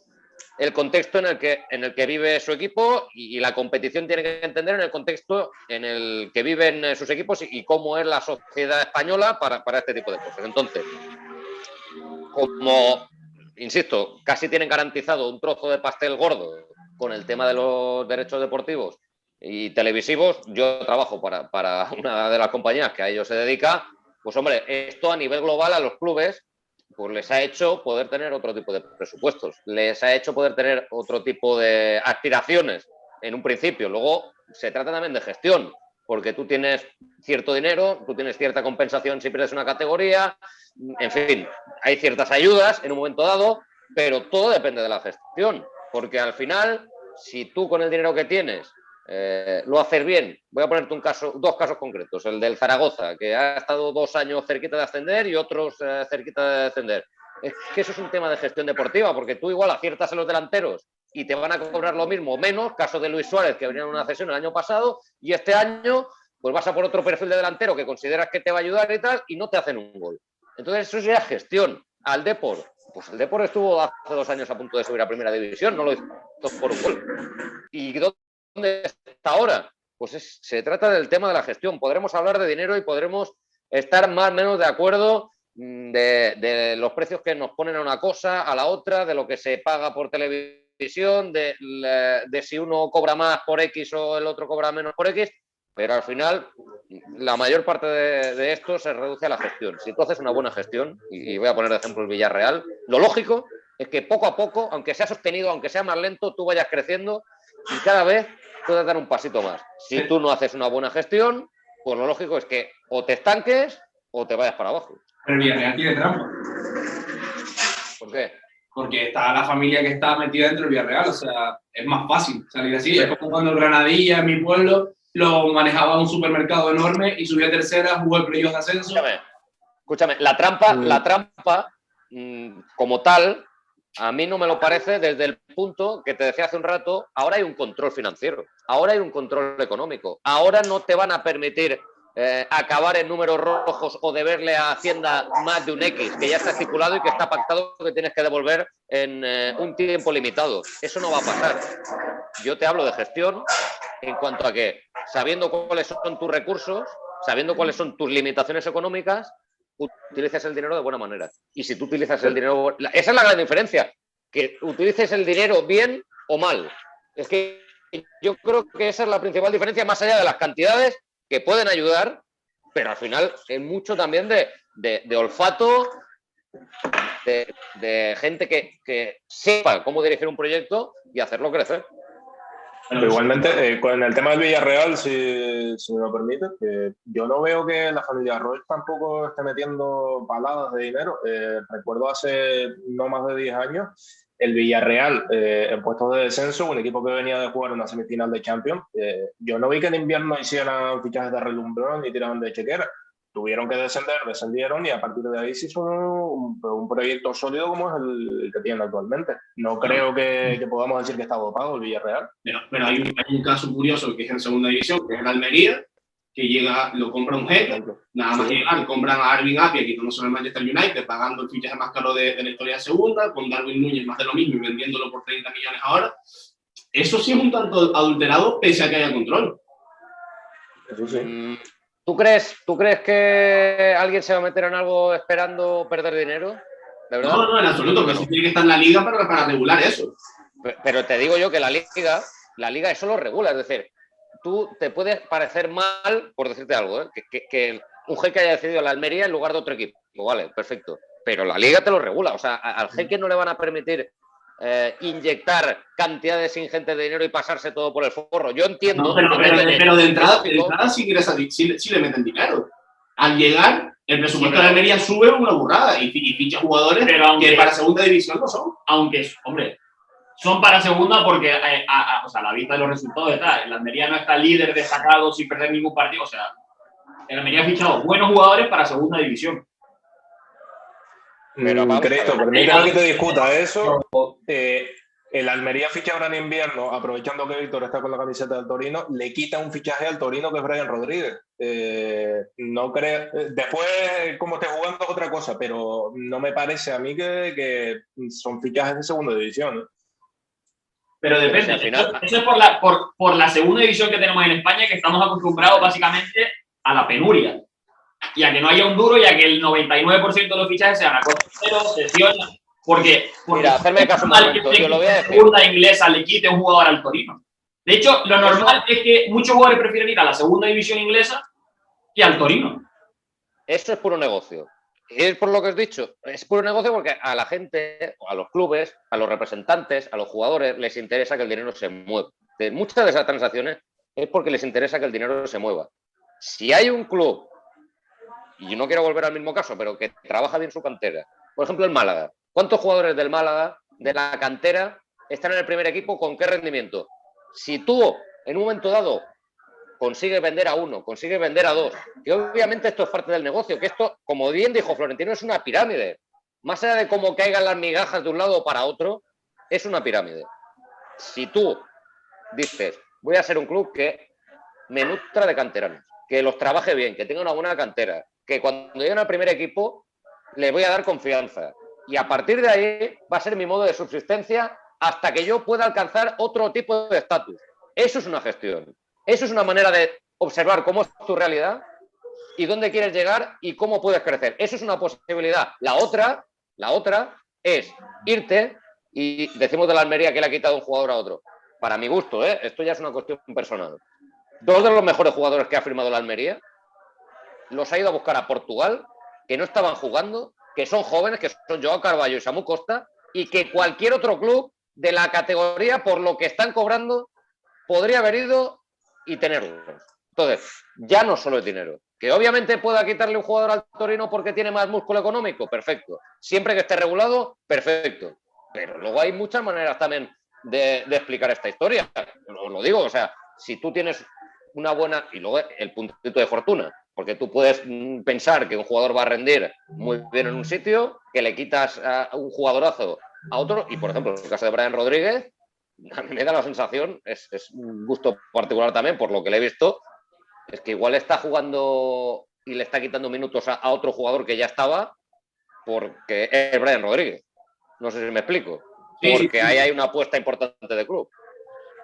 Speaker 3: el contexto en el que vive su equipo, y la competición tiene que entender en el contexto en el que viven sus equipos y cómo es la sociedad española para este tipo de cosas. Entonces, como, insisto, casi tienen garantizado un trozo de pastel gordo con el tema de los derechos deportivos y televisivos, yo trabajo para una de las compañías que a ello se dedica. Pues hombre, esto a nivel global a los clubes pues les ha hecho poder tener otro tipo de presupuestos, les ha hecho poder tener otro tipo de aspiraciones en un principio. Luego se trata también de gestión, porque tú tienes cierto dinero, tú tienes cierta compensación si pierdes una categoría, en fin, hay ciertas ayudas en un momento dado, pero todo depende de la gestión, porque al final, si tú con el dinero que tienes lo haces bien. Voy a ponerte dos casos concretos. El del Zaragoza, que ha estado 2 años cerquita de ascender y otros cerquita de descender. Es que eso es un tema de gestión deportiva, porque tú igual aciertas en los delanteros y te van a cobrar lo mismo o menos. Caso de Luis Suárez, que venía en una cesión el año pasado, y este año pues vas a por otro perfil de delantero que consideras que te va a ayudar y tal, y no te hacen un gol. Entonces eso ya es gestión. Al Depor, pues el Depor estuvo hace 2 años a punto de subir a primera división, no lo hizo por un gol. ¿Y dónde está ahora? Pues se trata del tema de la gestión. Podremos hablar de dinero y podremos estar más o menos de acuerdo de los precios que nos ponen a una cosa, a la otra, de lo que se paga por televisión, de si uno cobra más por X o el otro cobra menos por X, pero al final la mayor parte de esto se reduce a la gestión. Si tú haces una buena gestión, y voy a poner de ejemplo el Villarreal, lo lógico es que poco a poco, aunque sea sostenido, aunque sea más lento, tú vayas creciendo y cada vez puedes dar un pasito más. Si tú no haces una buena gestión, pues lo lógico es que o te estanques o te vayas para abajo.
Speaker 2: Pero el Villarreal tiene trampa.
Speaker 3: ¿Por qué?
Speaker 2: Porque está la familia que está metida dentro del Villarreal, o sea, es más fácil salir así. Es como cuando el Granadilla, en mi pueblo, lo manejaba un supermercado enorme y subió a tercera, jugó el playoff de ascenso.
Speaker 3: Escúchame, la trampa como tal, a mí no me lo parece desde el punto que te decía hace un rato. Ahora hay un control financiero, ahora hay un control económico, ahora no te van a permitir acabar en números rojos o deberle a Hacienda más de un X, que ya está estipulado y que está pactado que tienes que devolver en un tiempo limitado. Eso no va a pasar. Yo te hablo de gestión en cuanto a que, sabiendo cuáles son tus recursos, sabiendo cuáles son tus limitaciones económicas, utilices el dinero de buena manera. Y si tú utilizas el dinero... Esa es la gran diferencia, que utilices el dinero bien o mal. Es que yo creo que esa es la principal diferencia, más allá de las cantidades que pueden ayudar, pero al final es mucho también de olfato, de gente que sepa cómo dirigir un proyecto y hacerlo crecer.
Speaker 4: Pero igualmente, con el tema del Villarreal, si me lo permite, que yo no veo que la familia Roig tampoco esté metiendo paladas de dinero. Recuerdo hace no más de 10 años, el Villarreal en puestos de descenso, un equipo que venía de jugar una semifinal de Champions. Yo no vi que en invierno hicieran fichajes de relumbrón ni tiraban de chequera. Tuvieron que descendieron y a partir de ahí se hizo un proyecto sólido como es el que tienen actualmente. No creo que podamos decir que está dopado el Villarreal.
Speaker 1: Pero hay un caso curioso que es en segunda división, que es el Almería, que llega, lo compra un jeque, nada más llegar, compran a Arvin Apia, quitándose el Manchester United, pagando el fichaje más caro de la historia de segunda, con Darwin Núñez más de lo mismo y vendiéndolo por 30 millones ahora. Eso sí es un tanto adulterado, pese a que haya control.
Speaker 4: Eso sí.
Speaker 3: ¿Tú crees que alguien se va a meter en algo esperando perder dinero? ¿De verdad?
Speaker 1: No, en absoluto, pero sí tiene que estar en la liga para regular eso.
Speaker 3: Pero te digo yo que la liga eso lo regula, es decir, tú te puedes parecer mal, por decirte algo, que un jeque haya decidido la Almería en lugar de otro equipo, vale, perfecto, pero la liga te lo regula, o sea, al jeque no le van a permitir inyectar cantidades ingentes de dinero y pasarse todo por el forro. Yo entiendo.
Speaker 1: No, pero de entrada sí le meten dinero. Al llegar, el presupuesto de la Almería sube una burrada y ficha jugadores que para segunda división no son.
Speaker 5: Aunque, hombre, son para segunda porque, o sea, a la vista de los resultados está. El Almería no está líder destacado sin perder ningún partido. O sea, el Almería ha fichado buenos jugadores para segunda división.
Speaker 4: Pero Cristo, permíteme que te discuta eso. El Almería ficha ahora en invierno, aprovechando que Víctor está con la camiseta del Torino, le quita un fichaje al Torino que es Brian Rodríguez. No creo. Después, como esté jugando, es otra cosa, pero no me parece a mí que son fichajes de segunda división, ¿no?
Speaker 5: Pero depende.
Speaker 3: Al final...
Speaker 5: Eso es por la segunda división que tenemos en España, que estamos acostumbrados básicamente a la penuria. Y a que no haya un duro y a que el 99% de los fichajes sean a coste cero, sesiones. Porque
Speaker 3: mira, hacerme caso un momento, yo lo voy a decir.
Speaker 5: La segunda inglesa le quite un jugador al Torino. De hecho, lo normal es que muchos jugadores prefieren ir a la segunda división inglesa que al Torino.
Speaker 3: Eso es puro negocio. Es por lo que has dicho. Es puro negocio porque a la gente, a los clubes, a los representantes, a los jugadores, les interesa que el dinero se mueva. Muchas de esas transacciones es porque les interesa que el dinero se mueva. Si hay un club, y yo no quiero volver al mismo caso, pero que trabaja bien su cantera, por ejemplo, el Málaga. ¿Cuántos jugadores del Málaga, de la cantera, están en el primer equipo? ¿Con qué rendimiento? Si tú, en un momento dado, consigues vender a uno, consigues vender a dos, que obviamente esto es parte del negocio, que esto, como bien dijo Florentino, es una pirámide. Más allá de cómo caigan las migajas de un lado para otro, es una pirámide. Si tú dices, voy a ser un club que me nutra de canteranos, que los trabaje bien, que tenga una buena cantera, que cuando lleguen al primer equipo le voy a dar confianza. Y a partir de ahí va a ser mi modo de subsistencia hasta que yo pueda alcanzar otro tipo de estatus. Eso es una gestión. Eso es una manera de observar cómo es tu realidad y dónde quieres llegar y cómo puedes crecer. Eso es una posibilidad. La otra es irte y decimos de la Almería que le ha quitado un jugador a otro. Para mi gusto, esto ya es una cuestión personal. Dos de los mejores jugadores que ha firmado la Almería los ha ido a buscar a Portugal, que no estaban jugando, que son jóvenes, que son Joao Carballo y Samu Costa, y que cualquier otro club de la categoría, por lo que están cobrando, podría haber ido y tenerlos. Entonces, ya no solo es dinero. Que obviamente pueda quitarle un jugador al Torino porque tiene más músculo económico, perfecto. Siempre que esté regulado, perfecto. Pero luego hay muchas maneras también de explicar esta historia. Os lo digo, o sea, si tú tienes una buena... Y luego el puntito de fortuna. Porque tú puedes pensar que un jugador va a rendir muy bien en un sitio, que le quitas a un jugadorazo a otro, y por ejemplo, en el caso de Brian Rodríguez, a mí me da la sensación, es un gusto particular también, por lo que le he visto, es que igual está jugando y le está quitando minutos a otro jugador que ya estaba, porque es Brian Rodríguez. No sé si me explico. Porque ahí hay una apuesta importante de club.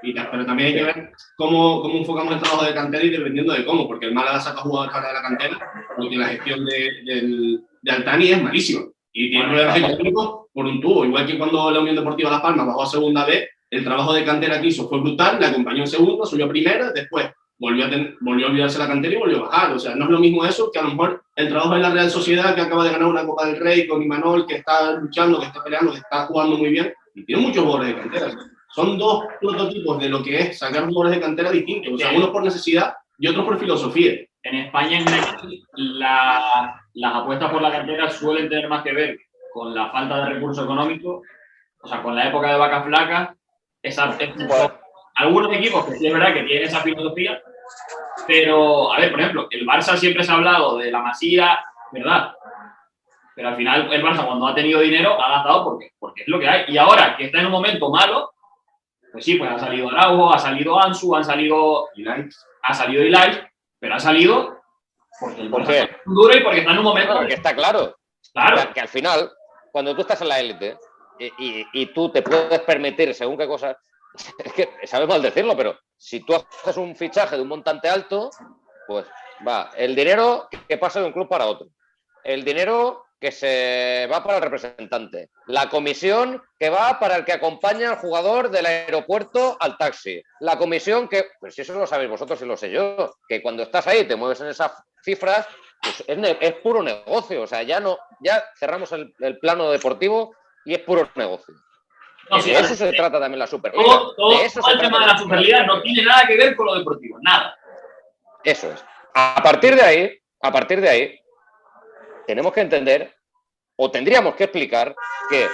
Speaker 1: Pero también hay que ver cómo enfocamos el trabajo de cantera y dependiendo de cómo, porque el Málaga saca jugadores para de la cantera, porque la gestión de Altani es malísima. Y tiene problemas económicos por un tubo. Igual que cuando la Unión Deportiva Las Palmas bajó a segunda B, el trabajo de cantera que hizo fue brutal, le acompañó en segundo, subió a primera, después volvió a olvidarse la cantera y volvió a bajar. O sea, no es lo mismo eso que a lo mejor el trabajo de la Real Sociedad, que acaba de ganar una Copa del Rey con Imanol, que está luchando, que está peleando, que está jugando muy bien, y tiene muchos jugadores de cantera. Son dos prototipos de lo que es sacar jugadores de cantera distintos. O sea, unos por necesidad y otros por filosofía.
Speaker 5: En España, en general, las apuestas por la cantera suelen tener más que ver con la falta de recursos económicos, o sea, con la época de vacas flacas. Algunos equipos que sí es verdad que tienen esa filosofía, pero, a ver, por ejemplo, el Barça siempre se ha hablado de la Masía, ¿verdad? Pero al final el Barça, cuando ha tenido dinero, ha gastado porque es lo que hay. Y ahora que está en un momento malo, pues sí, pues ha salido Araujo, ha salido Ansu, ha salido Ilai, pero ha salido porque el Barça es duro y porque está en un momento...
Speaker 3: Bueno, que está claro.
Speaker 5: Claro.
Speaker 3: Que al final, cuando tú estás en la élite y tú te puedes permitir según qué cosas... Es que sabe mal decirlo, pero si tú haces un fichaje de un montante alto, pues va, el dinero que pasa de un club para otro. El dinero que se va para el representante, la comisión que va para el que acompaña al jugador del aeropuerto al taxi, la comisión que, pues si eso lo sabéis vosotros y lo sé yo, que cuando estás ahí te mueves en esas cifras, pues es puro negocio, o sea, ya cerramos el plano deportivo y es puro negocio.
Speaker 5: No, sí,
Speaker 3: de eso se trata también la Superliga.
Speaker 5: Todo el tema de la Superliga no tiene nada que ver con lo deportivo, nada.
Speaker 3: Eso es. A partir de ahí, tenemos que entender, o tendríamos que explicar, que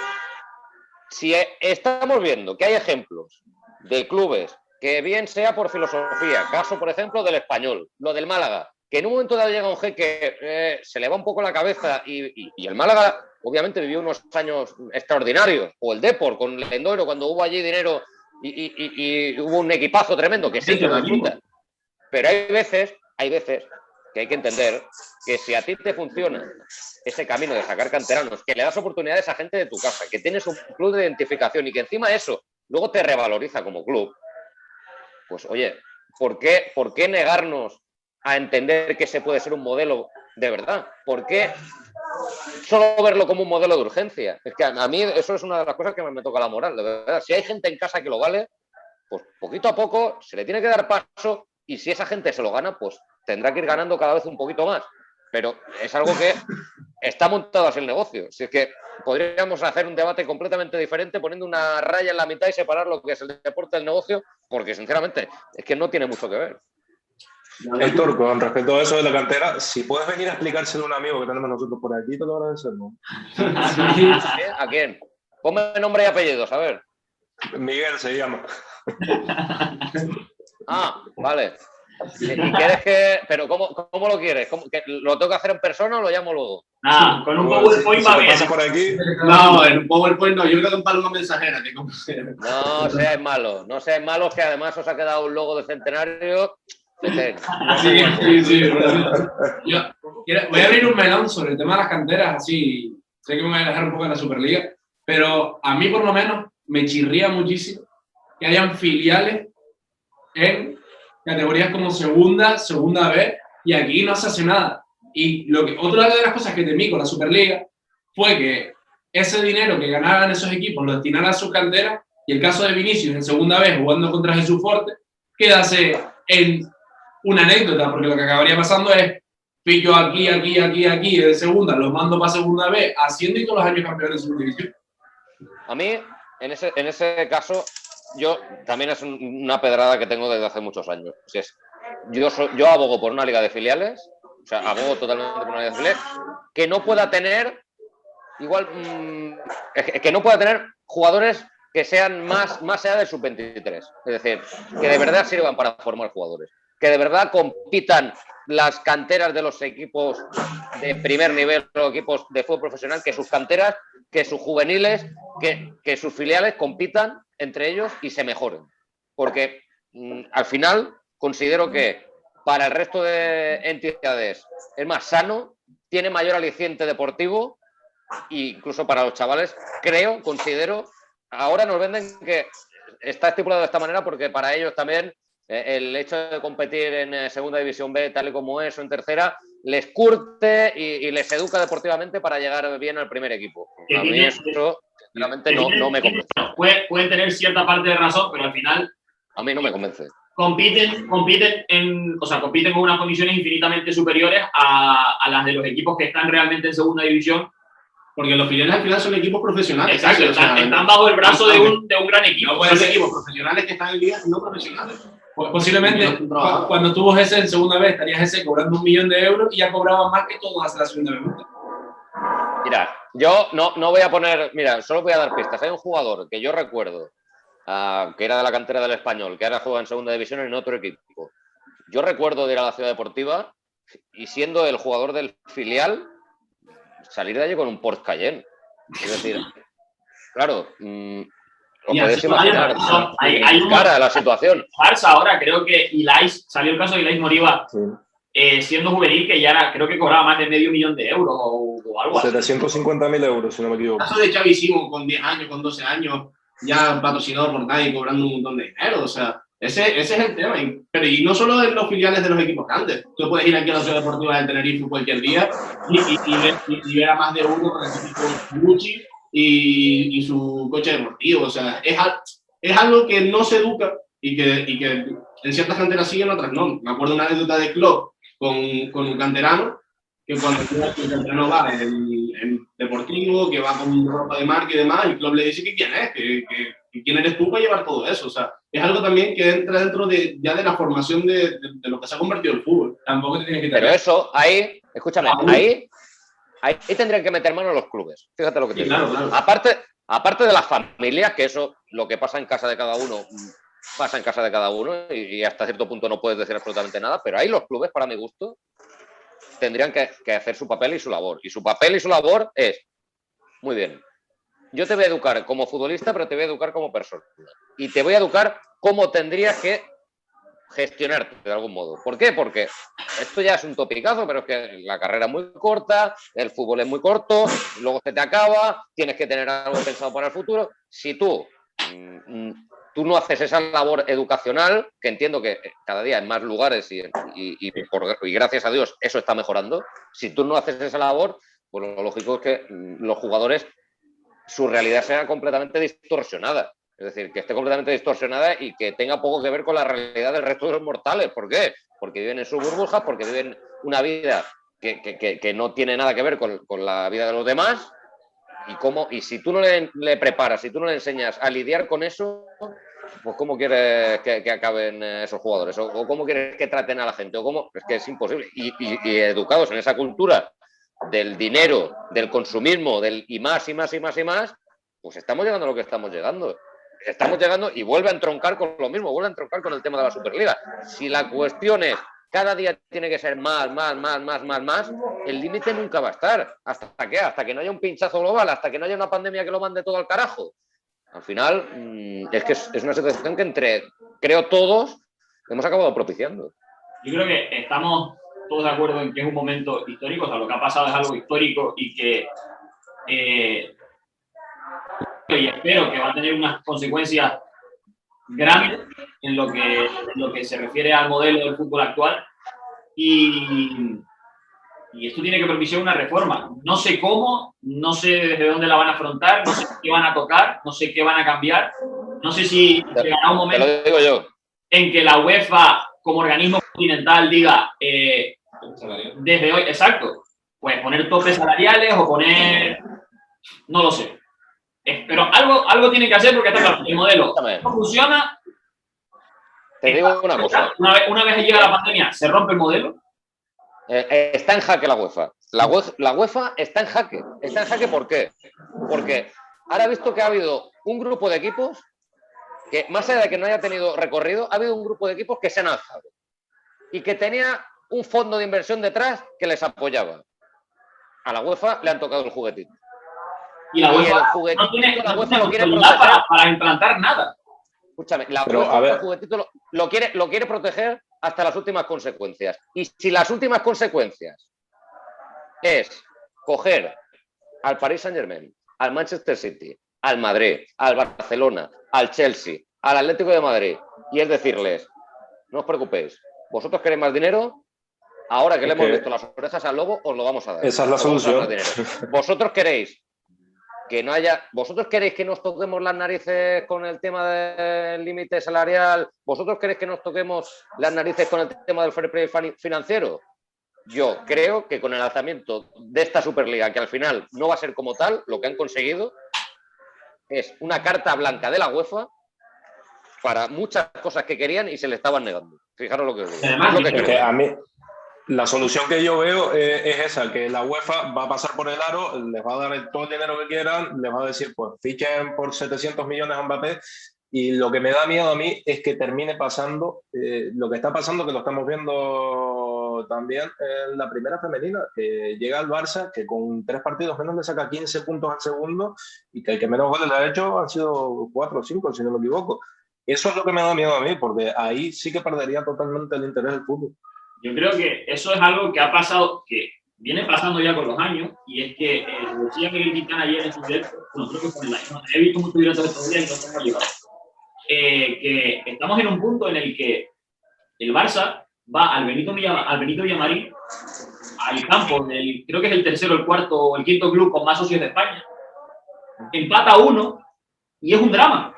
Speaker 3: si estamos viendo que hay ejemplos de clubes que bien sea por filosofía, caso por ejemplo del Español, lo del Málaga, que en un momento dado llega un jeque, se le va un poco la cabeza y el Málaga obviamente vivió unos años extraordinarios, o el Depor con Lendoiro cuando hubo allí dinero y hubo un equipazo tremendo, que sí, que lo disfruta. Pero hay veces que hay que entender que si a ti te funciona ese camino de sacar canteranos, que le das oportunidades a gente de tu casa, que tienes un club de identificación y que encima eso luego te revaloriza como club, pues oye, ¿por qué negarnos a entender que ese puede ser un modelo de verdad? ¿Por qué solo verlo como un modelo de urgencia? Es que a mí eso es una de las cosas que me toca la moral, de verdad. Si hay gente en casa que lo vale, pues poquito a poco se le tiene que dar paso y si esa gente se lo gana, pues tendrá que ir ganando cada vez un poquito más. Pero es algo que está montado así el negocio. Si es que podríamos hacer un debate completamente diferente poniendo una raya en la mitad y separar lo que es el deporte del negocio, porque sinceramente es que no tiene mucho que ver.
Speaker 4: Héctor, con respecto a eso de la cantera, si puedes venir a explicárselo a un amigo que tenemos nosotros por aquí, te lo agradecemos.
Speaker 3: ¿A quién? Ponme nombre y apellidos, a ver.
Speaker 4: Miguel se llama.
Speaker 3: Ah, vale. ¿Y quieres que...? ¿Pero cómo lo quieres? ¿Lo tengo que hacer en persona o lo llamo luego?
Speaker 5: Nada, con un PowerPoint va bien.
Speaker 4: ¿Pasa por aquí?
Speaker 1: No, en un PowerPoint no, yo creo que en paloma mensajera.
Speaker 3: No seáis malos, que además os ha quedado un logo de centenario.
Speaker 2: Sí. Voy a abrir un melón sobre el tema de las canteras, así, sé que me voy a dejar un poco de la Superliga, pero a mí por lo menos me chirría muchísimo que hayan filiales en categorías como segunda B, y aquí no se hace nada. Y otra de las cosas que temí con la Superliga fue que ese dinero que ganaban esos equipos lo destinaran a sus canteras, y el caso de Vinicius en segunda B jugando contra Jesús Forte quedase en una anécdota, porque lo que acabaría pasando es pillo aquí, de segunda, los mando para segunda B, haciendo y todos los años campeones de segunda división.
Speaker 3: A mí, en ese caso, yo también es una pedrada que tengo desde hace muchos años. Yo abogo por una liga de filiales, o sea, abogo totalmente por una liga de filiales, que no pueda tener que no pueda tener jugadores que sean más allá del sub-23. Es decir, que de verdad sirvan para formar jugadores. Que de verdad compitan las canteras de los equipos de primer nivel, los equipos de fútbol profesional, que sus canteras, que sus juveniles, que sus filiales compitan entre ellos y se mejoren. Porque al final considero que para el resto de entidades es más sano, tiene mayor aliciente deportivo e incluso para los chavales, considero, ahora nos venden que está estipulado de esta manera porque para ellos también el hecho de competir en segunda división B tal y como es o en tercera les curte y les educa deportivamente para llegar bien al primer equipo. A mí eso realmente no me convence.
Speaker 5: Pueden tener cierta parte de razón, pero al final
Speaker 3: a mí no me convence.
Speaker 5: Compiten con unas condiciones infinitamente superiores a las de los equipos que están realmente en segunda división.
Speaker 1: Porque los filiales al final son equipos profesionales.
Speaker 5: Exacto, están bajo el brazo de un gran equipo.
Speaker 1: No pueden ser equipos profesionales que están en ligas no profesionales.
Speaker 2: Posiblemente, cuando tuvo Gese en segunda vez, estaría Gese cobrando 1 millón de euros y ya cobraban más que todos hasta la segunda vez.
Speaker 3: Mira, yo no voy a poner... Mira, solo voy a dar pistas. Hay un jugador que yo recuerdo, que era de la cantera del Español, que ahora juega en segunda división en otro equipo. Yo recuerdo de ir a la Ciudad Deportiva y siendo el jugador del filial, salir de allí con un Porsche Cayenne. Es decir, claro... os podéis imaginar
Speaker 5: hay
Speaker 3: cara a la situación.
Speaker 5: Barça ahora, creo que salió el caso de Ilais Moriba, siendo juvenil, que ya creo que cobraba más de €500,000 o algo así.
Speaker 4: 750.000 euros, si no me equivoco.
Speaker 1: El caso de Xavi Simons con 10 años, con 12 años, ya patrocinado por Nike, cobrando un montón de dinero. O sea, Ese es el tema. Pero y no solo en los filiales de los equipos grandes. Tú puedes ir aquí a la Ciudad Deportiva de Tenerife cualquier día y ver a más de uno con el típico Gucci y su coche deportivo. O sea, es algo que no se educa y que en ciertas canteras sí y en otras no. Me acuerdo una anécdota de Klopp con un canterano, que cuando el canterano va en deportivo, que va con ropa de marca y demás, y Klopp le dice que quién es, que quién eres tú para llevar todo eso. O sea, es algo también que entra dentro ya de la formación de lo que se ha convertido el fútbol.
Speaker 2: Tampoco te tienes que
Speaker 3: Pero eso, ahí, escúchame, ahí tendrían que meter mano los clubes. Fíjate lo que te digo.
Speaker 1: Claro.
Speaker 3: Aparte de las familias, que eso, lo que pasa en casa de cada uno, pasa en casa de cada uno y hasta cierto punto no puedes decir absolutamente nada, pero ahí los clubes, para mi gusto, tendrían que hacer su papel y su labor. Y su papel y su labor es, muy bien, yo te voy a educar como futbolista, pero te voy a educar como persona. Y te voy a educar cómo tendrías que gestionarte de algún modo. ¿Por qué? Porque esto ya es un topicazo, pero es que la carrera es muy corta, el fútbol es muy corto, luego se te acaba, tienes que tener algo pensado para el futuro. Si tú no haces esa labor educacional, que entiendo que cada día en más lugares y gracias a Dios eso está mejorando, si tú no haces esa labor, pues lo lógico es que los jugadores, su realidad sea completamente distorsionada. Es decir, que esté completamente distorsionada y que tenga poco que ver con la realidad del resto de los mortales. ¿Por qué? Porque viven en sus burbujas, porque viven una vida que no tiene nada que ver con la vida de los demás. Y si tú no le preparas, si tú no le enseñas a lidiar con eso, pues ¿cómo quieres que acaben esos jugadores? ¿O cómo quieres que traten a la gente? Es que es imposible. Y educados en esa cultura del dinero, del consumismo, y más, pues estamos llegando a lo que estamos llegando. Estamos llegando y vuelve a entroncar con lo mismo, vuelve a entroncar con el tema de la Superliga. Si la cuestión es cada día tiene que ser más, el límite nunca va a estar. ¿Hasta qué? Hasta que no haya un pinchazo global, hasta que no haya una pandemia que lo mande todo al carajo. Al final, es que es una situación que creo todos, hemos acabado propiciando.
Speaker 5: Yo creo que estamos todos de acuerdo en que es un momento histórico, o sea, lo que ha pasado es algo histórico y que y espero que va a tener unas consecuencias grandes en lo que se refiere al modelo del fútbol actual y esto tiene que propiciar una reforma. No sé cómo, no sé desde dónde la van a afrontar, no sé qué van a tocar, no sé qué van a cambiar, no sé si llegará un momento en que la UEFA como organismo continental diga desde hoy, exacto, pues poner topes salariales o poner, no lo sé. Pero algo tienen que hacer porque está claro, el modelo no funciona.
Speaker 3: Te digo una cosa.
Speaker 5: Una vez llega la pandemia, ¿se rompe el modelo?
Speaker 3: Está en jaque la UEFA. La UEFA está en jaque. ¿Está en jaque por qué? Porque ahora he visto que ha habido un grupo de equipos que, más allá de que no haya tenido recorrido, ha habido un grupo de equipos que se han alzado y que tenía un fondo de inversión detrás que les apoyaba. A la UEFA le han tocado el juguetito.
Speaker 5: Y la UEFA no tiene para implantar nada.
Speaker 3: Escúchame, la UEFA el juguetito lo quiere proteger hasta las últimas consecuencias. Y si las últimas consecuencias es coger al Paris Saint-Germain, al Manchester City, al Madrid, al Barcelona, al Chelsea, al Atlético de Madrid, y es decirles, no os preocupéis, vosotros queréis más dinero, ahora que le hemos visto las orejas al lobo, os lo vamos a dar.
Speaker 4: Esa es la solución.
Speaker 3: Vosotros queréis que nos toquemos las narices con el tema del límite salarial, vosotros queréis que nos toquemos las narices con el tema del fair play financiero. Yo creo que con el lanzamiento de esta Superliga, que al final no va a ser como tal, lo que han conseguido es una carta blanca de la UEFA para muchas cosas que querían y se le estaban negando. Fijaros lo que os digo.
Speaker 4: Además, es que a mí la solución que yo veo es esa, que la UEFA va a pasar por el aro, les va a dar todo el dinero que quieran, les va a decir, pues fichen por 700 millones a Mbappé, y lo que me da miedo a mí es que termine pasando lo que está pasando, que lo estamos viendo también en la primera femenina, que llega al Barça, que con 3 partidos menos le saca 15 puntos al segundo, y que el que menos goles le ha hecho han sido 4 o 5, si no me equivoco. Eso es lo que me da miedo a mí, porque ahí sí que perdería totalmente el interés del fútbol.
Speaker 5: Yo creo que eso es algo que ha pasado, que viene pasando ya con los años, y es que decía Miguel Quintana ayer en su directo, creo que fue en la he visto mucho directo estos días y no tengo llegado. que estamos en un punto en el que el Barça va al Benito Villamarín, al campo del, creo que es el tercero, el cuarto o el quinto club con más socios de España, empata 1 y es un drama.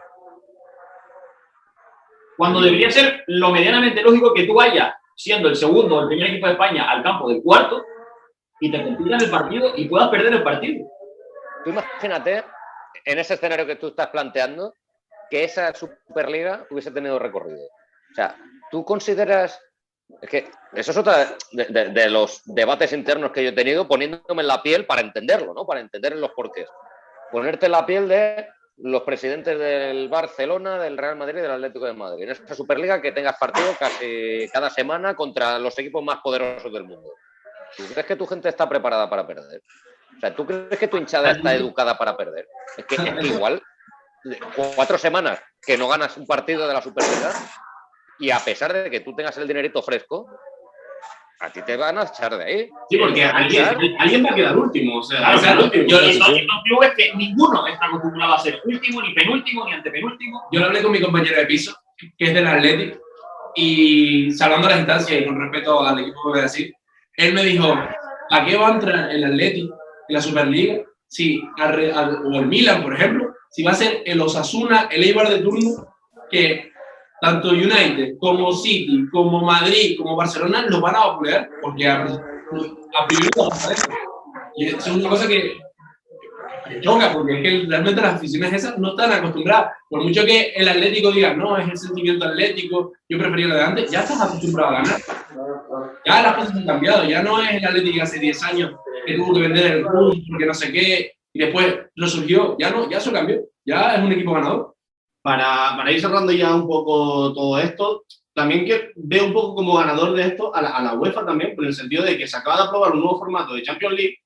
Speaker 5: Cuando debería ser lo medianamente lógico que tú vayas, siendo el segundo o el primer equipo de España, al campo del cuarto y te compitas el partido y puedas perder el partido.
Speaker 3: Tú imagínate, en ese escenario que tú estás planteando, que esa Superliga hubiese tenido recorrido. O sea, tú consideras... Es que eso es otra de los debates internos que yo he tenido, poniéndome en la piel para entenderlo, ¿no? Para entender los porqués. Ponerte en la piel de los presidentes del Barcelona, del Real Madrid y del Atlético de Madrid. En esta Superliga que tengas partido casi cada semana contra los equipos más poderosos del mundo. ¿Tú crees que tu gente está preparada para perder? O sea, ¿tú crees que tu hinchada está educada para perder? Es que igual 4 semanas que no ganas un partido de la Superliga y a pesar de que tú tengas el dinerito fresco, a ti te van a echar de ahí.
Speaker 1: Sí, porque alguien va a quedar último. O sea,
Speaker 5: claro, yo los clubes que ninguno está acostumbrado a ser último, ni penúltimo, ni antepenúltimo.
Speaker 2: Yo lo hablé con mi compañero de piso, que es del Athletic, y salvando las instancias y con respeto al equipo que voy a decir, él me dijo, ¿a qué va a entrar el Athletic en la Superliga? Si o el Milan, por ejemplo, si va a ser el Osasuna, el Eibar de turno, que tanto United como City, como Madrid, como Barcelona los van a vapulear, porque a priori no pasa eso. Y eso es una cosa que choca, porque es que realmente las aficiones esas no están acostumbradas. Por mucho que el Atlético diga, no, es el sentimiento atlético, yo prefería lo de antes, ya estás acostumbrado a ganar. Ya las cosas han cambiado, ya no es el Atlético que hace 10 años que tuvo que vender el club porque no sé qué, y después resurgió, ya no, ya eso cambió, ya es un equipo ganador.
Speaker 1: Para ir cerrando ya un poco todo esto, también que veo un poco como ganador de esto a la UEFA también, por el sentido de que se acaba de aprobar un nuevo formato de Champions League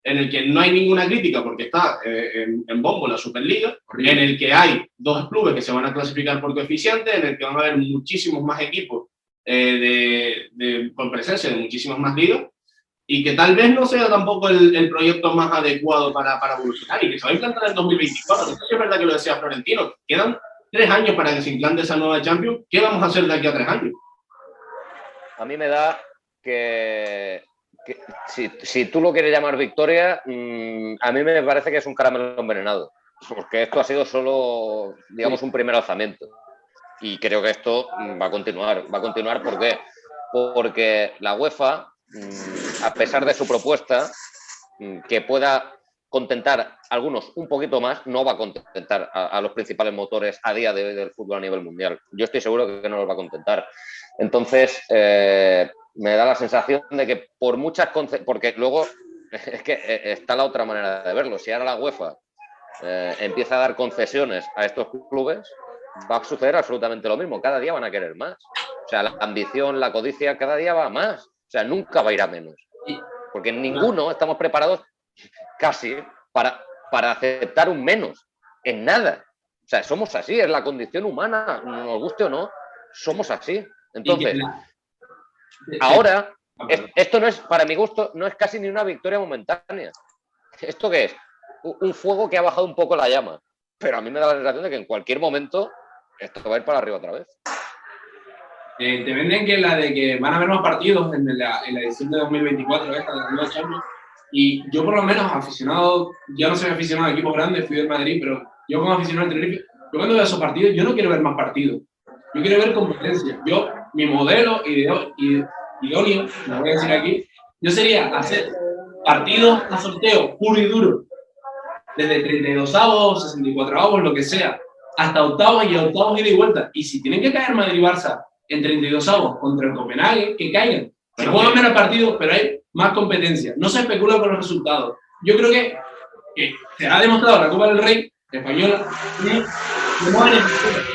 Speaker 1: en el que no hay ninguna crítica porque está en bombo la Superliga, en el que hay 2 clubes que se van a clasificar por coeficiente, en el que van a haber muchísimos más equipos con presencia de muchísimas más ligas, y que tal vez no sea tampoco el proyecto más adecuado para evolucionar y que se va a implantar en 2024. Esto es verdad que lo decía Florentino, quedan 3 años para que se implante esa nueva Champions. ¿Qué vamos a hacer de aquí a 3 años?
Speaker 3: A mí me da que si tú lo quieres llamar victoria, a mí me parece que es un caramelo envenenado, porque esto ha sido solo, digamos, un primer alzamiento. Y creo que esto va a continuar. ¿Por qué? Porque la UEFA, a pesar de su propuesta, que pueda contentar a algunos un poquito más, no va a contentar a los principales motores a día de hoy del fútbol a nivel mundial. Yo estoy seguro que no los va a contentar. Entonces, me da la sensación de que por muchas... Porque luego es que está la otra manera de verlo. Si ahora la UEFA empieza a dar concesiones a estos clubes, va a suceder absolutamente lo mismo. Cada día van a querer más. O sea, la ambición, la codicia, cada día va más. O sea, nunca va a ir a menos. Porque ninguno estamos preparados casi para aceptar un menos. En nada. O sea, somos así, es la condición humana, nos guste o no, somos así. Entonces, ahora, esto no es, para mi gusto, no es casi ni una victoria momentánea. ¿Esto qué es? Un fuego que ha bajado un poco la llama. Pero a mí me da la sensación de que en cualquier momento esto va a ir para arriba otra vez.
Speaker 2: Te venden que la de que van a haber más partidos en la edición de 2024, esta de la nueva Champions. Y yo por lo menos aficionado, ya no soy aficionado a equipos grandes, fui del Madrid, pero yo como aficionado al Tenerife, yo cuando veo esos partidos, yo no quiero ver más partidos. Yo quiero ver competencia. Mi modelo idóneo, lo voy a decir aquí, yo sería hacer partidos a sorteo puro y duro, desde 32avos, 64avos, lo que sea, hasta octavos y octavos ida y vuelta. Y si tienen que caer Madrid y Barça en 32avos contra el Copenhague, que caigan. Se juegan menos partidos, pero hay más competencia. No se especula con los resultados. Yo creo que se ha demostrado la Copa del Rey española.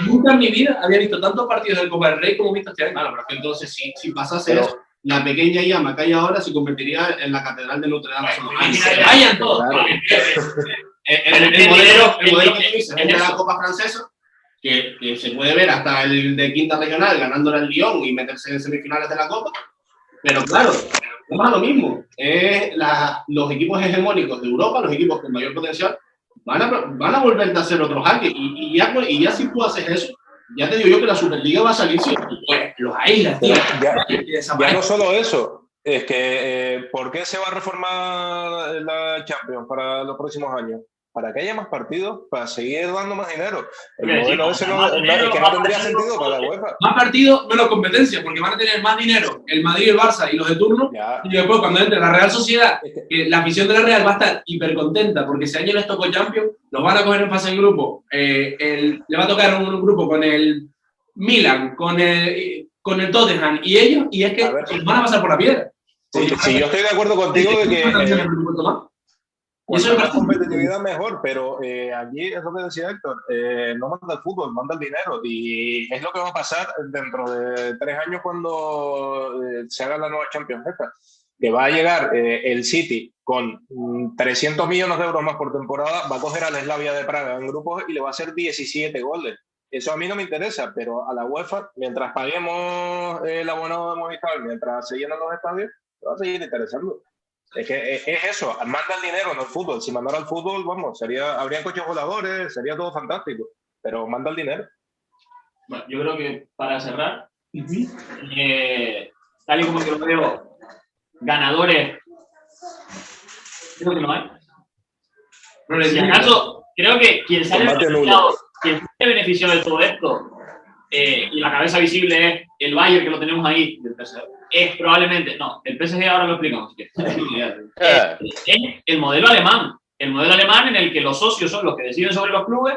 Speaker 2: Nunca en mi vida había visto tantos partidos de Copa del Rey como he visto este año.
Speaker 1: Claro, pero es que entonces si pasase eso, la pequeña llama que hay ahora se convertiría en la Catedral de Notre Dame.
Speaker 2: Se vayan todos.
Speaker 1: El modelo que tú dices es de la Copa Francesa, que se puede ver hasta el de quinta regional ganándole al Lyon y meterse en semifinales de la Copa. Pero claro, es más lo mismo. Los equipos hegemónicos de Europa, los equipos con mayor potencial, van a volver a hacer otros jaques. Y ya si tú haces eso, ya te digo yo que la Superliga va a salir sí.
Speaker 2: Pues los aíslas, tío.
Speaker 4: Ya no solo eso, es que ¿por qué se va a reformar la Champions para los próximos años? Para que haya más partidos, para seguir dando más dinero. El modelo ese no tendría sentido para la UEFA.
Speaker 2: Más partidos, menos competencia, porque van a tener más dinero el Madrid, el Barça y los de turno.
Speaker 4: Ya.
Speaker 2: Y después, cuando entre la Real Sociedad, la afición de la Real va a estar hiper contenta porque ese año les tocó Champions, los van a coger en fase de grupo. Le va a tocar un grupo con el Milan, con el Tottenham y ellos, y es que los van a pasar por la piedra.
Speaker 4: Sí, yo estoy de acuerdo contigo de que
Speaker 2: eso
Speaker 4: más competitividad mejor, pero aquí es lo que decía Héctor, no manda el fútbol, manda el dinero, y es lo que va a pasar dentro de 3 años cuando se haga la nueva Champions esta, que va a llegar el City con 300 millones de euros más por temporada, va a coger al Slavia de Praga en grupos y le va a hacer 17 goles. Eso a mí no me interesa, pero a la UEFA, mientras paguemos el abonado de Movistar, mientras se llenan los estadios, va a seguir interesando. Es que es eso, manda el dinero, no el fútbol. Si mandara el fútbol, vamos, habrían coches voladores, sería todo fantástico, pero manda el dinero.
Speaker 5: Bueno, yo creo que para cerrar, tal y como que lo veo, ganadores, creo que no hay. Pero si acaso, creo que quien sale beneficiado de todo esto, y la cabeza visible es el Bayern, que lo tenemos ahí, del PSG. Es probablemente, no, el PSG ahora lo explicamos. Es el modelo alemán. El modelo alemán en el que los socios son los que deciden sobre los clubes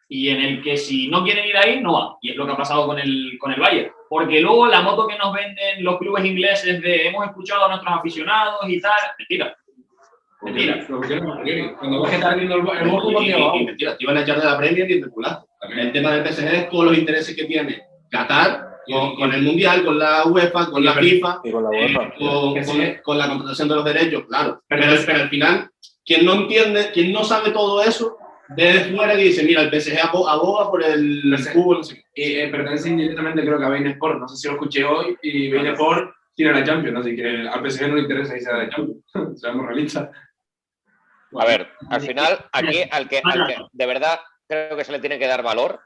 Speaker 5: y en el que si no quieren ir ahí, no va. Y es lo que ha pasado con el Bayern. Porque luego la moto que nos venden los clubes ingleses de hemos escuchado a nuestros aficionados y tal, mentira. Mentira.
Speaker 2: Cuando vas a estar viendo el Borgo,
Speaker 1: mentira, te iban a echar de la Premier y del culazo. El tema del PSG es todos los intereses que tiene Qatar con el Mundial, con la UEFA, con la FIFA,
Speaker 4: y con la UEFA.
Speaker 1: Con la contratación de los derechos, claro. Pero al final, quien no entiende, quien no sabe todo eso, desde fuera y dice, mira, el PSG aboga por el fútbol. No sé.
Speaker 2: Pertenece indirectamente, creo que a Bein Sport, no sé si lo escuché hoy, y Bein Sport tiene la Champions, así que al PSG no le interesa irse a la Champions, seamos realistas.
Speaker 3: A ver, al final, aquí al que de verdad creo que se le tiene que dar valor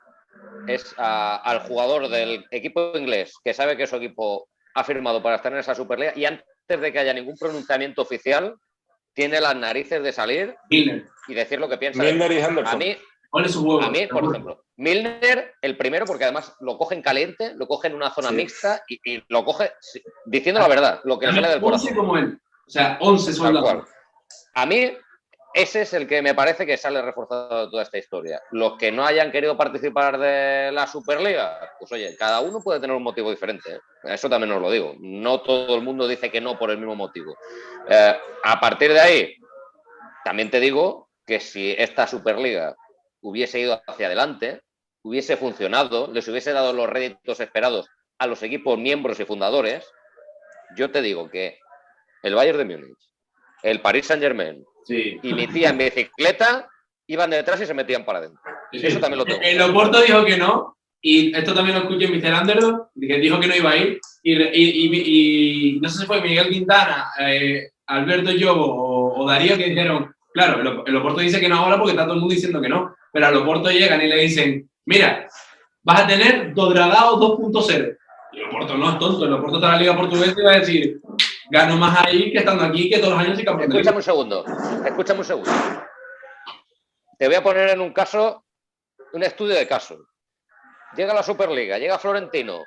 Speaker 3: es al jugador del equipo inglés que sabe que su equipo ha firmado para estar en esa Superliga y antes de que haya ningún pronunciamiento oficial tiene las narices de salir y decir lo que piensa.
Speaker 4: Milner y Henderson.
Speaker 3: A mí, por ejemplo, Milner, el primero, porque además lo coge en caliente, lo coge en una zona mixta y lo coge diciendo la verdad, lo que le sale del corazón.
Speaker 2: 11 como él, o sea, 11 soldados.
Speaker 3: A mí, ese es el que me parece que sale reforzado de toda esta historia. Los que no hayan querido participar de la Superliga, pues oye, cada uno puede tener un motivo diferente, ¿eh? Eso también os lo digo. No todo el mundo dice que no por el mismo motivo. A partir de ahí, también te digo que si esta Superliga hubiese ido hacia adelante, hubiese funcionado, les hubiese dado los réditos esperados a los equipos miembros y fundadores, yo te digo que el Bayern de Múnich, el Paris Saint-Germain y mi tía en bicicleta iban detrás y se metían para adentro. Eso también lo tengo.
Speaker 2: El Oporto dijo que no, y esto también lo escuché en Mr. Underdog, que dijo que no iba a ir, y no sé si fue Miguel Quintana, Alberto Llobo o Darío que dijeron, claro, el Oporto dice que no ahora porque está todo el mundo diciendo que no, pero al Oporto llegan y le dicen, mira, vas a tener Dodragao 2.0. Y el Oporto no es tonto, el Oporto está en la Liga Portuguesa y va a decir, gano más ahí que estando aquí, que todos los años y campeón.
Speaker 3: Escúchame un segundo. Te voy a poner en un estudio de caso. Llega la Superliga, llega Florentino,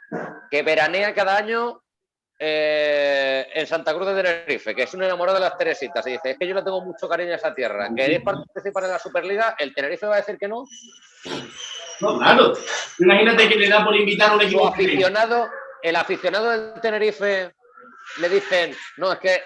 Speaker 3: que veranea cada año en Santa Cruz de Tenerife, que es un enamorado de las Teresitas, y dice, es que yo le tengo mucho cariño a esa tierra. ¿Queréis participar en la Superliga? ¿El Tenerife va a decir que no?
Speaker 1: No, claro. Imagínate que le da por invitar a un equipo.
Speaker 3: El aficionado del Tenerife le dicen, no, es que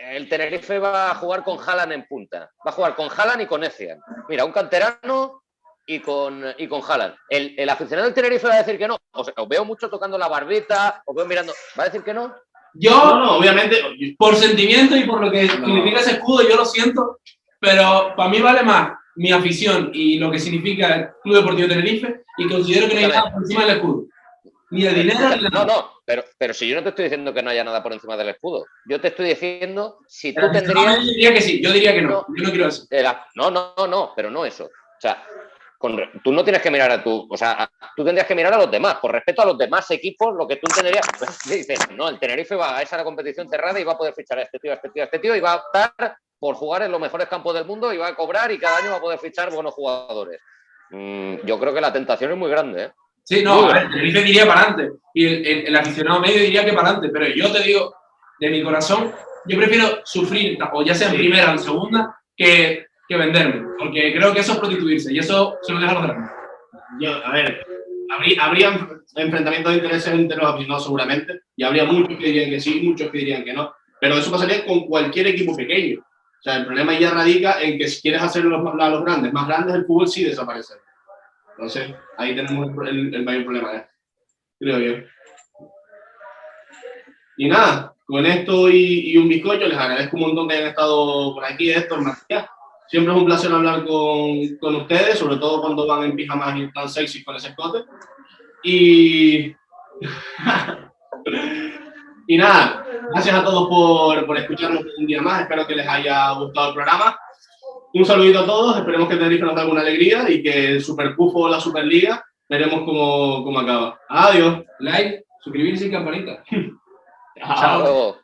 Speaker 3: el Tenerife va a jugar con Haaland en punta. Va a jugar con Haaland y con Etienne. Mira, un canterano y con Haaland. El aficionado del Tenerife va a decir que no. Os veo mucho tocando la barbita, os veo mirando. ¿Va a decir que no?
Speaker 2: Yo,
Speaker 1: no, obviamente,
Speaker 2: por sentimiento y por lo que significa ese escudo, yo lo siento, pero para mí vale más mi afición y lo que significa el Club Deportivo Tenerife, y considero que no hay nada por encima del escudo. Ni el dinero, ni nada.
Speaker 3: No, pero si yo no te estoy diciendo que no haya nada por encima del escudo. Yo te estoy diciendo si tú tendrías...
Speaker 2: Yo diría que sí, yo diría que no. Yo no quiero eso.
Speaker 3: No, pero no eso. O sea, tú no tienes que mirar tú tendrías que mirar a los demás, por respeto a los demás equipos, lo que tú entenderías, pues, dices, no, el Tenerife va a esa competición cerrada y va a poder fichar a este tío, a este tío, a este tío, y va a optar por jugar en los mejores campos del mundo y va a cobrar y cada año va a poder fichar buenos jugadores. Yo creo que la tentación es muy grande, ¿eh?
Speaker 2: Sí, no, a ver, el Tenerife diría para adelante y el aficionado medio diría que para adelante, pero yo te digo, de mi corazón, yo prefiero sufrir, o ya sea en primera o en segunda, que venderme, porque creo que eso es prostituirse y eso se lo deja a los grandes.
Speaker 1: A ver, habría enfrentamientos de intereses entre los aficionados seguramente, y habría muchos que dirían que sí, muchos que dirían que no, pero eso pasaría con cualquier equipo pequeño. O sea, el problema ya radica en que si quieres hacer a los grandes más grandes, el fútbol sí desaparece. Entonces, ahí tenemos el mayor problema, creo yo. Y nada, con esto y un bizcocho, les agradezco un montón que hayan estado por aquí, Héctor, Matías. Siempre es un placer hablar con ustedes, sobre todo cuando van en pijamas y tan sexy con ese escote. Y nada, gracias a todos por escucharnos un día más. Espero que les haya gustado el programa. Un saludito a todos, esperemos que Tenerife nos dé alguna alegría y que el Super Pufo o la Superliga veremos cómo acaba. Adiós.
Speaker 2: Like, suscribirse y campanita.
Speaker 3: Chao.